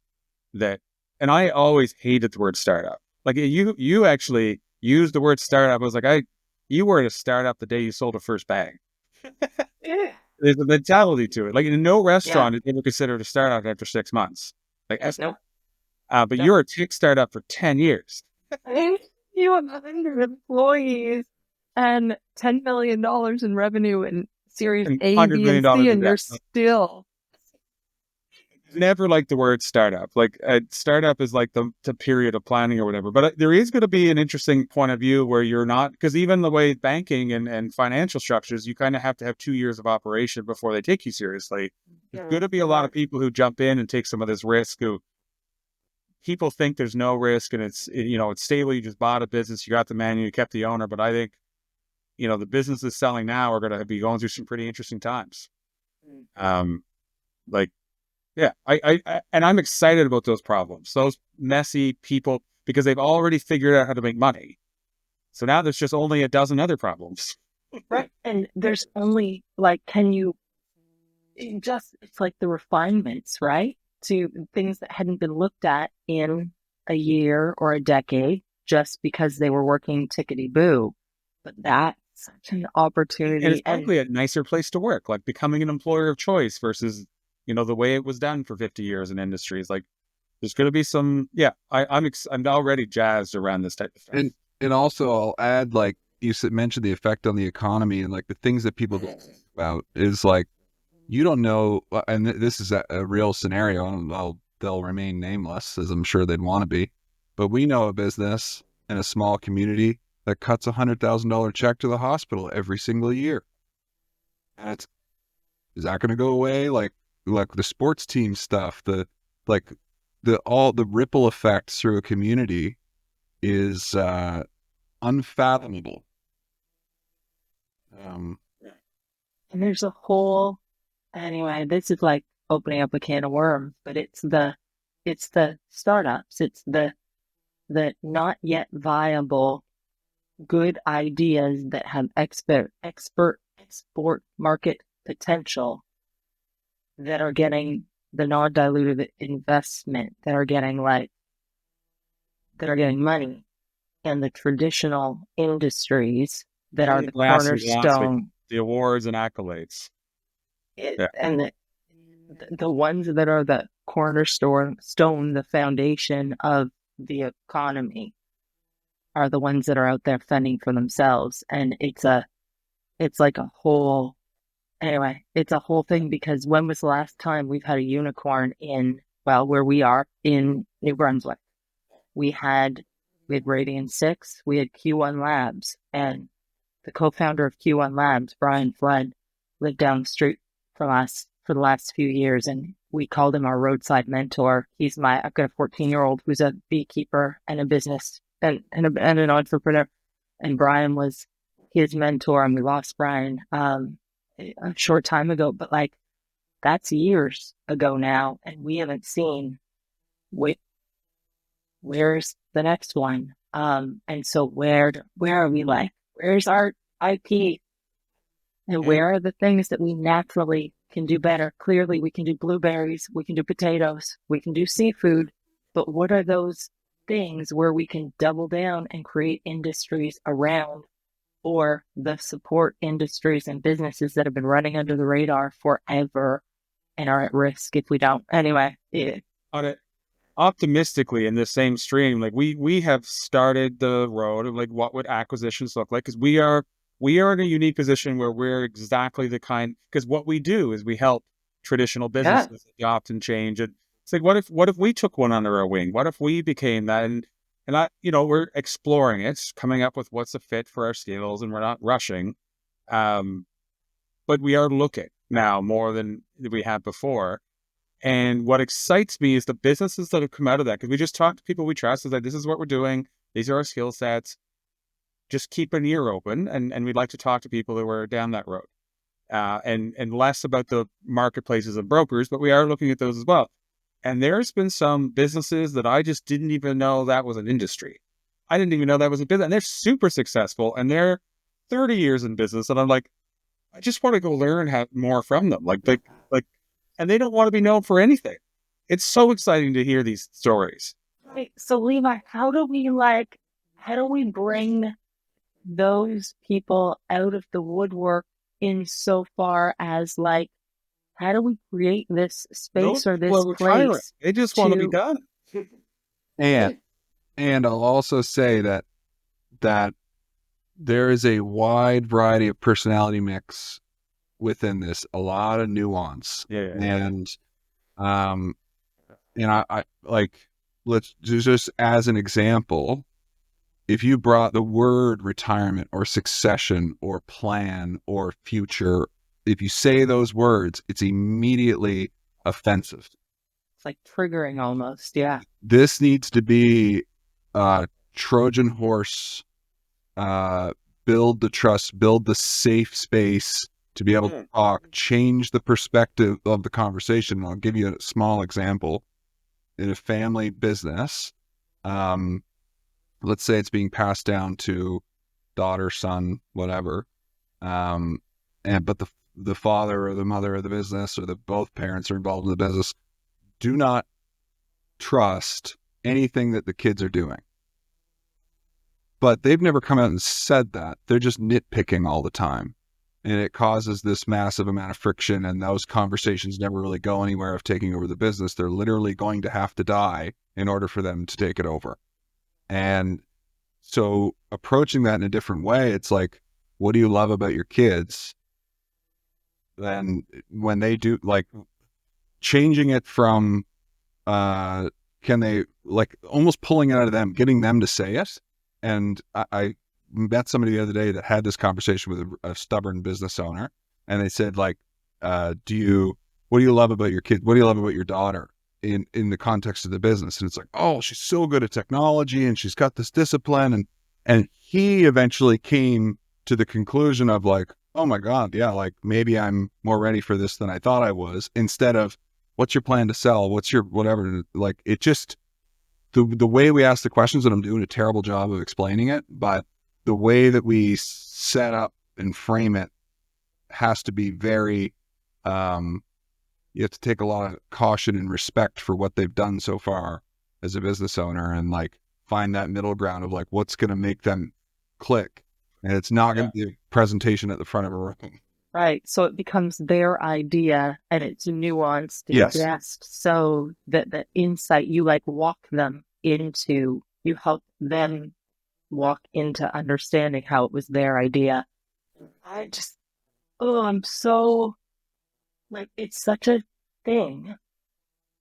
and I always hated the word startup. You actually used the word startup. I was like, you were a startup the day you sold a first bag. Yeah. There's a mentality to it. In no restaurant is ever considered a startup after 6 months. Nope. But you're a tech startup for 10 years. You have 100 employees and $10 million in revenue and Series And A, $100 B, million and C, in and you're debt. still... Never liked the word startup. Startup is the period of planning or whatever. But there is going to be an interesting point of view where you're not, because even the way banking and financial structures, you kind of have to have 2 years of operation before they take you seriously. There's going to be a lot of people who jump in and take some of this risk, who people think there's no risk and it's stable. You just bought a business, you got the manual, you kept the owner. But I think, the businesses selling now are going to be going through some pretty interesting times. Yeah, and I'm excited about those problems, those messy people, because they've already figured out how to make money. So now there's just only a dozen other problems. Right. And there's only it's like the refinements, right? To things that hadn't been looked at in a year or a decade just because they were working tickety-boo. But that's such an opportunity. And it's probably a nicer place to work, becoming an employer of choice versus the way it was done for 50 years in industries. There's going to be some, I'm already jazzed around this type of stuff. And also I'll add, you mentioned the effect on the economy, and the things that people don't think about is you don't know, and this is a real scenario, and they'll remain nameless, as I'm sure they'd want to be, but we know a business in a small community that cuts $100,000 check to the hospital every single year. And is that going to go away? The sports team stuff, all the ripple effect through a community is unfathomable. And there's a whole, anyway, this is opening up a can of worms, but it's the startups, it's the not yet viable good ideas that have export market potential, that are getting the non-dilutive investment, that are getting money, and the traditional industries that are the cornerstone, the awards and accolades, and the ones that are the cornerstone, the foundation of the economy, are the ones that are out there fending for themselves. And it's like a whole. Anyway, it's a whole thing, because when was the last time we've had a unicorn where we are in New Brunswick? We had Radiant 6, we had Q1 Labs, and the co-founder of Q1 Labs, Brian Flood, lived down the street from us for the last few years, and we called him our roadside mentor. I've got a 14-year-old who's a beekeeper and a business and an entrepreneur, and Brian was his mentor, and we lost Brian a short time ago, but like that's years ago now, and we haven't seen where's the next one. And so where are we, like, where's our IP? And where are the things that we naturally can do better? Clearly, we can do blueberries, we can do potatoes, we can do seafood, but what are those things where we can double down and create industries around, or the support industries and businesses that have been running under the radar forever and are at risk if we don't? Anyway, yeah. On it, optimistically, in the same stream, like we have started the road of like what would acquisitions look like, because we are in a unique position where we're exactly the kind, because what we do is we help traditional businesses adopt and change. And it's like, what if we took one under our wing? What if we became that? And I, we're exploring it, coming up with what's a fit for our skills, and we're not rushing. But we are looking now more than we had before. And what excites me is the businesses that have come out of that, because we just talk to people we trust. It's like, this is what we're doing. These are our skill sets. Just keep an ear open. And we'd like to talk to people who are down that road. And less about the marketplaces and brokers, but we are looking at those as well. And there's been some businesses that I just didn't even know that was an industry. I didn't even know that was a business. And they're super successful, and they're 30 years in business. And I'm like, I just want to go learn more from them. Like, and they don't want to be known for anything. It's so exciting to hear these stories. Right. So Levi, how do we bring those people out of the woodwork in so far as, like, how do we create this space or this place? They just want to be done. And I'll also say that there is a wide variety of personality mix within this, a lot of nuance. And I like, let's just as an example, if you brought the word retirement or succession or plan or future, if you say those words, it's immediately offensive. It's like triggering almost. Yeah. This needs to be Trojan horse, build the trust, build the safe space to be able to talk, change the perspective of the conversation. I'll give you a small example. In a family business, let's say it's being passed down to daughter, son, whatever, but the father or the mother of the business, or both parents are involved in the business, do not trust anything that the kids are doing. But they've never come out and said that. They're just nitpicking all the time. And it causes this massive amount of friction, and those conversations never really go anywhere of taking over the business. They're literally going to have to die in order for them to take it over. And so approaching that in a different way, it's like, what do you love about your kids? Then when they do, like, changing it from, can they, like, almost pulling it out of them, getting them to say it. And I met somebody the other day that had this conversation with a stubborn business owner, and they said, like, what do you love about your kid? What do you love about your daughter in the context of the business? And it's like, oh, she's so good at technology, and she's got this discipline. And he eventually came to the conclusion of, like, oh my God, yeah, like, maybe I'm more ready for this than I thought I was, instead of, what's your plan to sell? What's your whatever? Like, it just, the way we ask the questions, and I'm doing a terrible job of explaining it, but the way that we set up and frame it has to be very, you have to take a lot of caution and respect for what they've done so far as a business owner, and, like, find that middle ground of, like, what's going to make them click. And it's not going to be a presentation at the front of a room. Right. So it becomes their idea, and it's nuanced and just so that the insight, you, like, walk them into, you help them walk into understanding how it was their idea. I'm so, like, it's such a thing.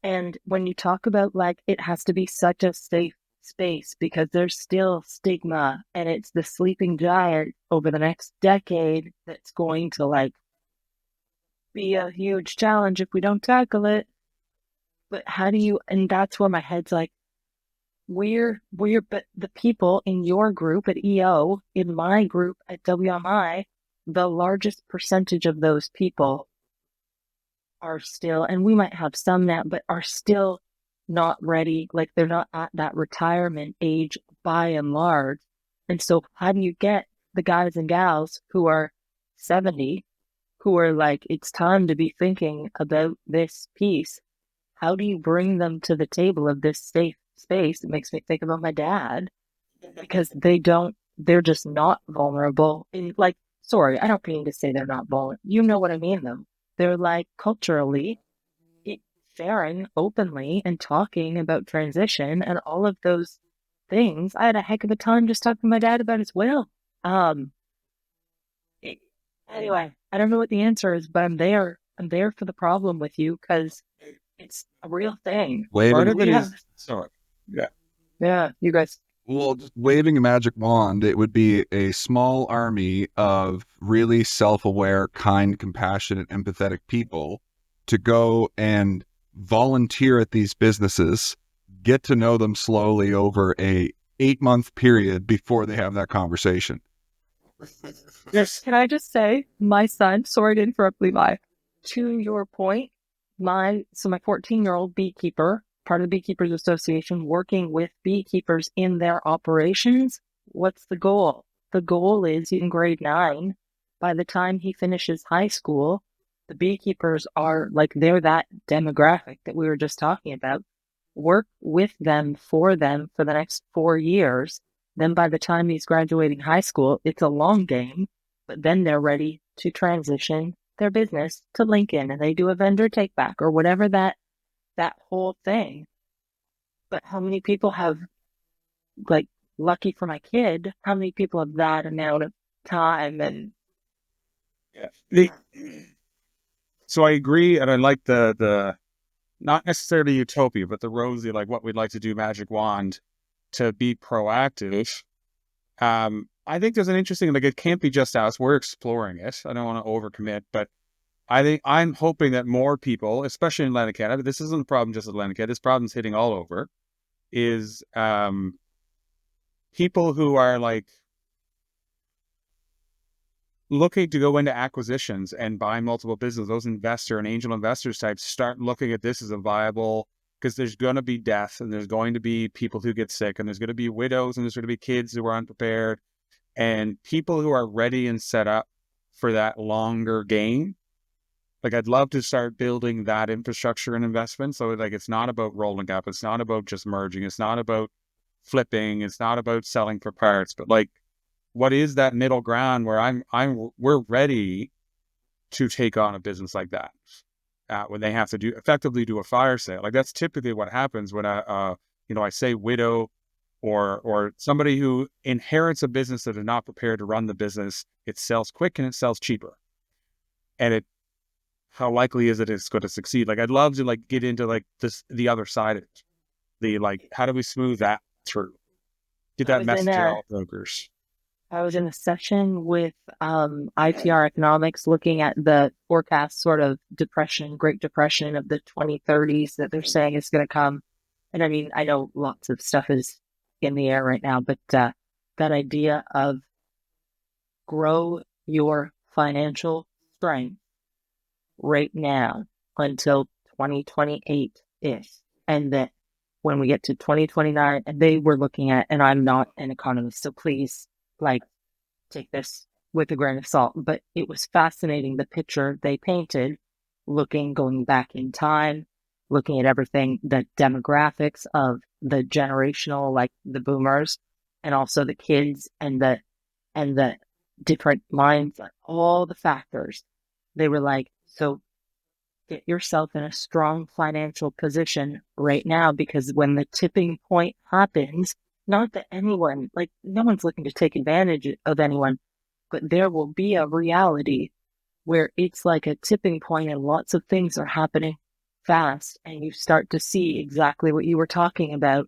And when you talk about, like, it has to be such a safe space, because there's still stigma, and it's the sleeping giant over the next decade that's going to, like, be a huge challenge if we don't tackle it. But how do you, and that's where my head's like, but the people in your group at EO, in my group at WMI, the largest percentage of those people are still, and we might have some now, but are still not ready. Like they're not at that retirement age by and large. And so how do you get the guys and gals who are 70, who are like, it's time to be thinking about this piece? How do you bring them to the table of this safe space? It makes me think about my dad, because they're just not vulnerable. And like, sorry, I don't mean to say they're not vulnerable. You know what I mean, though. They're like culturally sharing openly and talking about transition and all of those things. I had a heck of a time just talking to my dad about his will. Anyway, I don't know what the answer is, but I'm there. I'm there for the problem with you, because it's a real thing. Part of it is, sorry. Yeah, you guys. Well, just waving a magic wand, it would be a small army of really self-aware, kind, compassionate, empathetic people to go and volunteer at these businesses, get to know them slowly over a 8-month period before they have that conversation. Yes. Can I just say, my son, sorry to interrupt, Levi, to your point, my 14-year-old beekeeper, part of the Beekeepers Association, working with beekeepers in their operations. What's the goal? The goal is in grade 9, by the time he finishes high school, the beekeepers are like, they're that demographic that we were just talking about. Work with them for the next 4 years. Then by the time he's graduating high school, it's a long game, but then they're ready to transition their business to Lincoln, and they do a vendor take back or whatever that whole thing. But how many people have, like, lucky for my kid, how many people have that amount of time? And so I agree, and I like the not necessarily utopia, but the rosy, like what we'd like to do, magic wand to be proactive. I think there's an interesting, like, it can't be just us. We're exploring it. I don't want to overcommit, but I think I'm hoping that more people, especially in Atlantic Canada, this isn't a problem just in Atlantic Canada, this problem's hitting all over, is people who are like looking to go into acquisitions and buy multiple businesses, those investor and angel investors types start looking at this as a viable, because there's going to be death, and there's going to be people who get sick, and there's going to be widows, and there's going to be kids who are unprepared, and people who are ready and set up for that longer game. Like, I'd love to start building that infrastructure and investment. So like, it's not about rolling up. It's not about just merging. It's not about flipping. It's not about selling for parts, but like, what is that middle ground where we're ready to take on a business like that? When they have to effectively do a fire sale. Like, that's typically what happens when I say widow or somebody who inherits a business that is not prepared to run the business. It sells quick and it sells cheaper. And how likely is it's going to succeed? Like, I'd love to like get into like the other side of it. How do we smooth that through? Get that message to all brokers. I was in a session with ITR Economics looking at the forecast sort of Great Depression of the 2030s that they're saying is going to come. And I mean, I know lots of stuff is in the air right now, but that idea of grow your financial strength right now until 2028-ish. And that when we get to 2029, and they were looking at, and I'm not an economist, so please, like, take this with a grain of salt, but it was fascinating, the picture they painted, going back in time, looking at everything, the demographics of the generational, like the boomers, and also the kids, and the different minds, all the factors. They were like, so get yourself in a strong financial position right now, because when the tipping point happens, not that anyone, like, no one's looking to take advantage of anyone, but there will be a reality where it's like a tipping point and lots of things are happening fast, and you start to see exactly what you were talking about.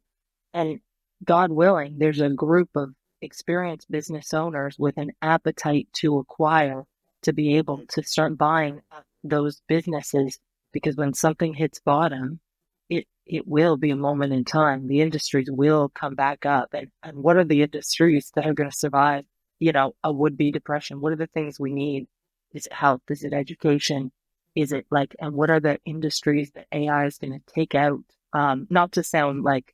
And God willing, there's a group of experienced business owners with an appetite to acquire, to be able to start buying those businesses, because when something hits bottom, it will be a moment in time. The industries will come back up. And what are the industries that are going to survive, a would-be depression? What are the things we need? Is it health? Is it education? Is it and what are the industries that AI is going to take out? Not to sound like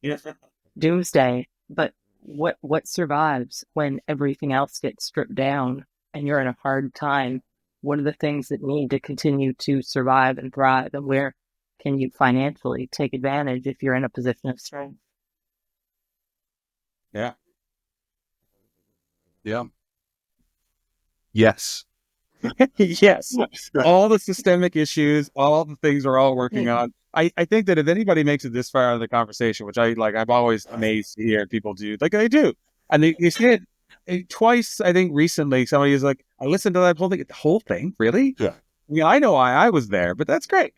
doomsday, but what survives when everything else gets stripped down and you're in a hard time? What are the things that need to continue to survive and thrive? And where can you financially take advantage if you're in a position of strength? Yeah. Yeah. Yes. Yes. All the systemic issues, all the things we're all working on. I think that if anybody makes it this far in the conversation, which I'm always amazed to hear people do, like they do. And they say it twice, I think recently, somebody was like, I listened to that the whole thing, really? Yeah. I mean, I know why I was there, but that's great.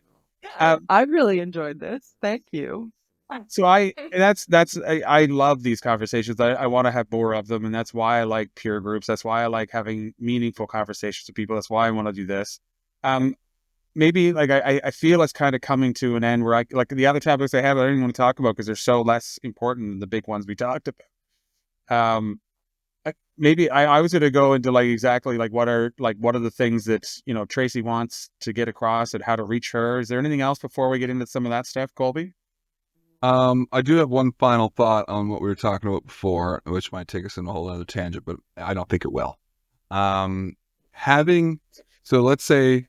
I really enjoyed this. Thank you. So I love these conversations. I want to have more of them. And that's why I like peer groups. That's why I like having meaningful conversations with people. That's why I want to do this. Maybe I feel it's kind of coming to an end where I like the other topics I have, I don't even want to talk about because they're so less important than the big ones we talked about. Maybe I was going to go into exactly what are the things that, Tracy wants to get across and how to reach her. Is there anything else before we get into some of that stuff, Colby? I do have one final thought on what we were talking about before, which might take us in a whole other tangent, but I don't think it will. So let's say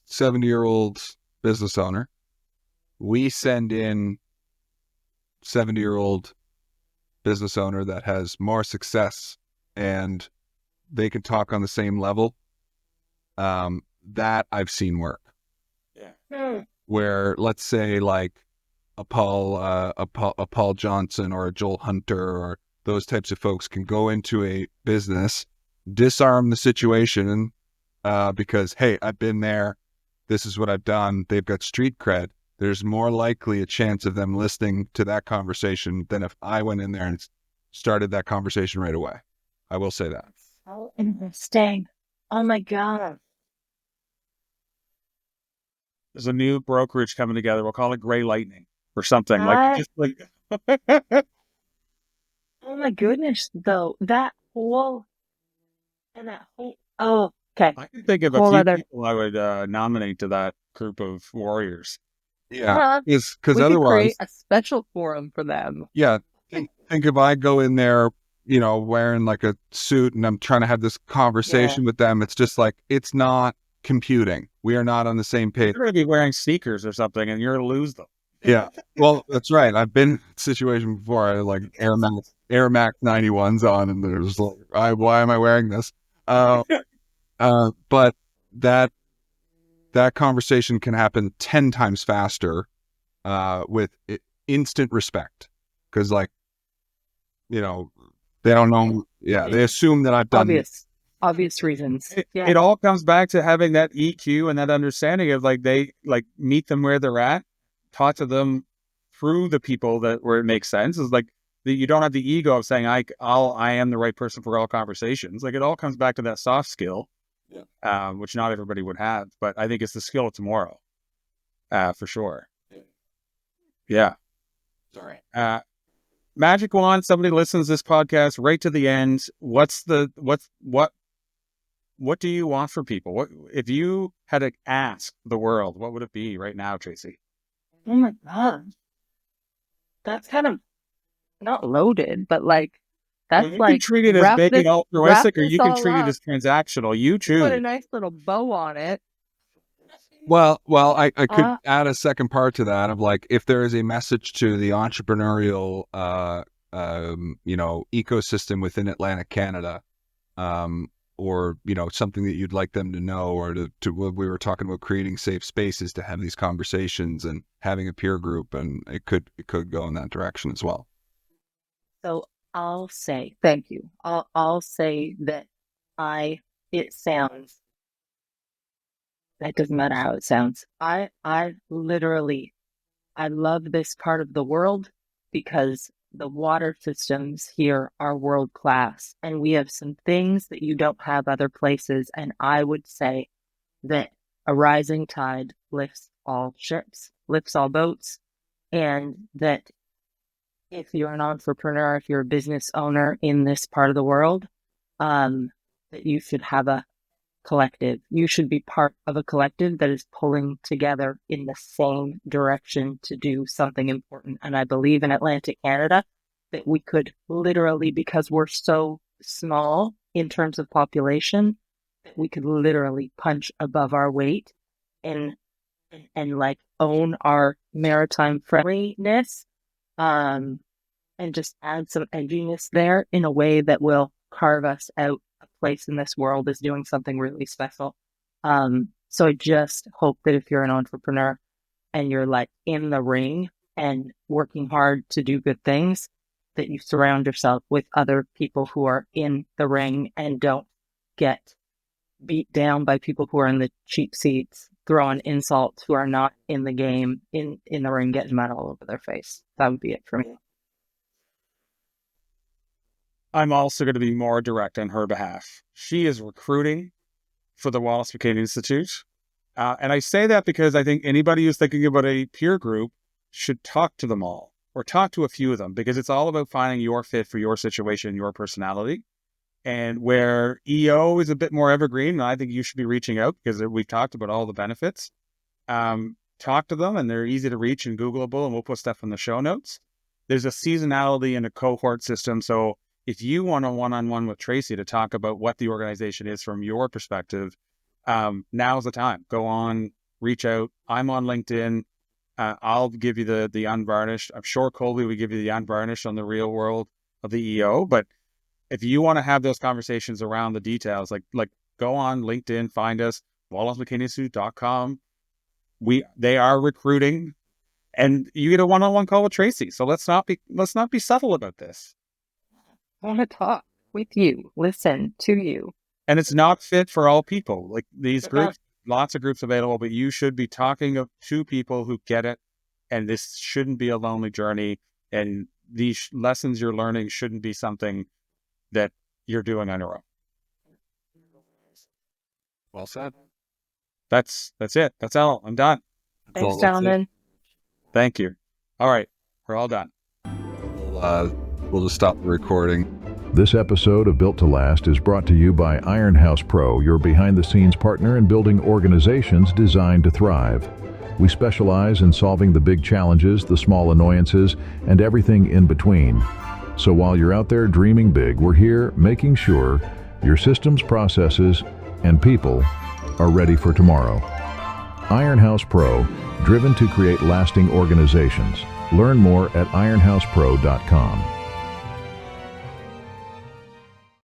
70-year-old business owner, we send in 70-year-old business owner that has more success and they can talk on the same level. That I've seen work. Yeah. Where let's say a Paul Johnson or a Joel Hunter or those types of folks can go into a business, disarm the situation because, hey, I've been there. This is what I've done. They've got street cred. There's more likely a chance of them listening to that conversation than if I went in there and started that conversation right away. I will say that. So interesting. Oh my God. There's a new brokerage coming together. We'll call it Gray Lightning or something Oh oh, my goodness, though. Oh, okay. I can think of a few people I would nominate to that group of warriors. Yeah, because we otherwise, could create a special forum for them. Yeah, think if I go in there, wearing a suit and I'm trying to have this conversation with them, it's just it's not computing. We are not on the same page. You're going to be wearing sneakers or something, and you're going to lose them. Yeah, well, that's right. I've been in a situation before. I had Air Max 91s on, and there's why am I wearing this? But that conversation can happen 10 times faster with instant respect, because they don't know. Yeah, they assume that I've done obvious reasons. It all comes back to having that EQ and that understanding of they meet them where they're at, talk to them through the people where it makes sense. Is you don't have the ego of saying I am the right person for all conversations. It all comes back to that soft skill, which not everybody would have, but I think it's the skill of tomorrow, for sure. Yeah. Sorry. Magic wand. Somebody listens to this podcast right to the end. What do you want for people? What if you had to ask the world? What would it be right now, Tracy? Oh my God, that's kind of not loaded, but that's you can treat it as big and altruistic, or you can treat it as transactional. You choose. Put a nice little bow on it. Well, I could add a second part to that of if there is a message to the entrepreneurial, ecosystem within Atlantic Canada, or something that you'd like them to know, or to what we were talking about, creating safe spaces to have these conversations and having a peer group, and it could go in that direction as well. So I'll say thank you. I'll say that it sounds. That doesn't matter how it sounds. I literally love this part of the world because the water systems here are world class, and we have some things that you don't have other places. And I would say that a rising tide lifts all ships, lifts all boats. and that if you're an entrepreneur, if you're a business owner in this part of the world, that you should have a collective. You should be part of a collective that is pulling together in the same direction to do something important. And I believe in Atlantic Canada that we could literally, because we're so small in terms of population, that we could literally punch above our weight and like own our maritime friendliness, and just add some edginess there in a way that will carve us out a place in this world as doing something really special. So I just hope that if you're an entrepreneur and you're like in the ring and working hard to do good things, that you surround yourself with other people who are in the ring and don't get beat down by people who are in the cheap seats, throwing insults, who are not in the game, in the ring, getting mud all over their face. That would be it for me. I'm also going to be more direct on her behalf. She is recruiting for the Wallace McCain Institute. And I say that because I think anybody who's thinking about a peer group should talk to them all, or talk to a few of them, because it's all about finding your fit for your situation, your personality. And where EO is a bit more evergreen, I think you should be reaching out, because we've talked about all the benefits. Talk to them, and they're easy to reach and Googleable, and we'll put stuff in the show notes. There's a seasonality and a cohort system. So if you want a one-on-one with Tracy to talk about what the organization is from your perspective, now's the time. Go on, reach out. I'm on LinkedIn. I'll give you the unvarnished. I'm sure Colby will give you the unvarnished on the real world of the EO. But if you want to have those conversations around the details, like go on LinkedIn, find us, wallacemccaninstitute.com. They are recruiting, and you get a one-on-one call with Tracy. So let's not be subtle about this. I want to talk with you, listen to you. And it's not fit for all people. Like these groups, lots of groups available, but you should be talking to people who get it. And this shouldn't be a lonely journey. And these lessons you're learning shouldn't be something that you're doing on your own. Well said. That's it. That's all. I'm done. Thanks, gentlemen. Thank you. All right. We're all done. We'll just stop the recording. This episode of Built to Last is brought to you by Ironhouse Pro, your behind-the-scenes partner in building organizations designed to thrive. We specialize in solving the big challenges, the small annoyances, and everything in between. So while you're out there dreaming big, we're here making sure your systems, processes, and people are ready for tomorrow. Ironhouse Pro, driven to create lasting organizations. Learn more at ironhousepro.com.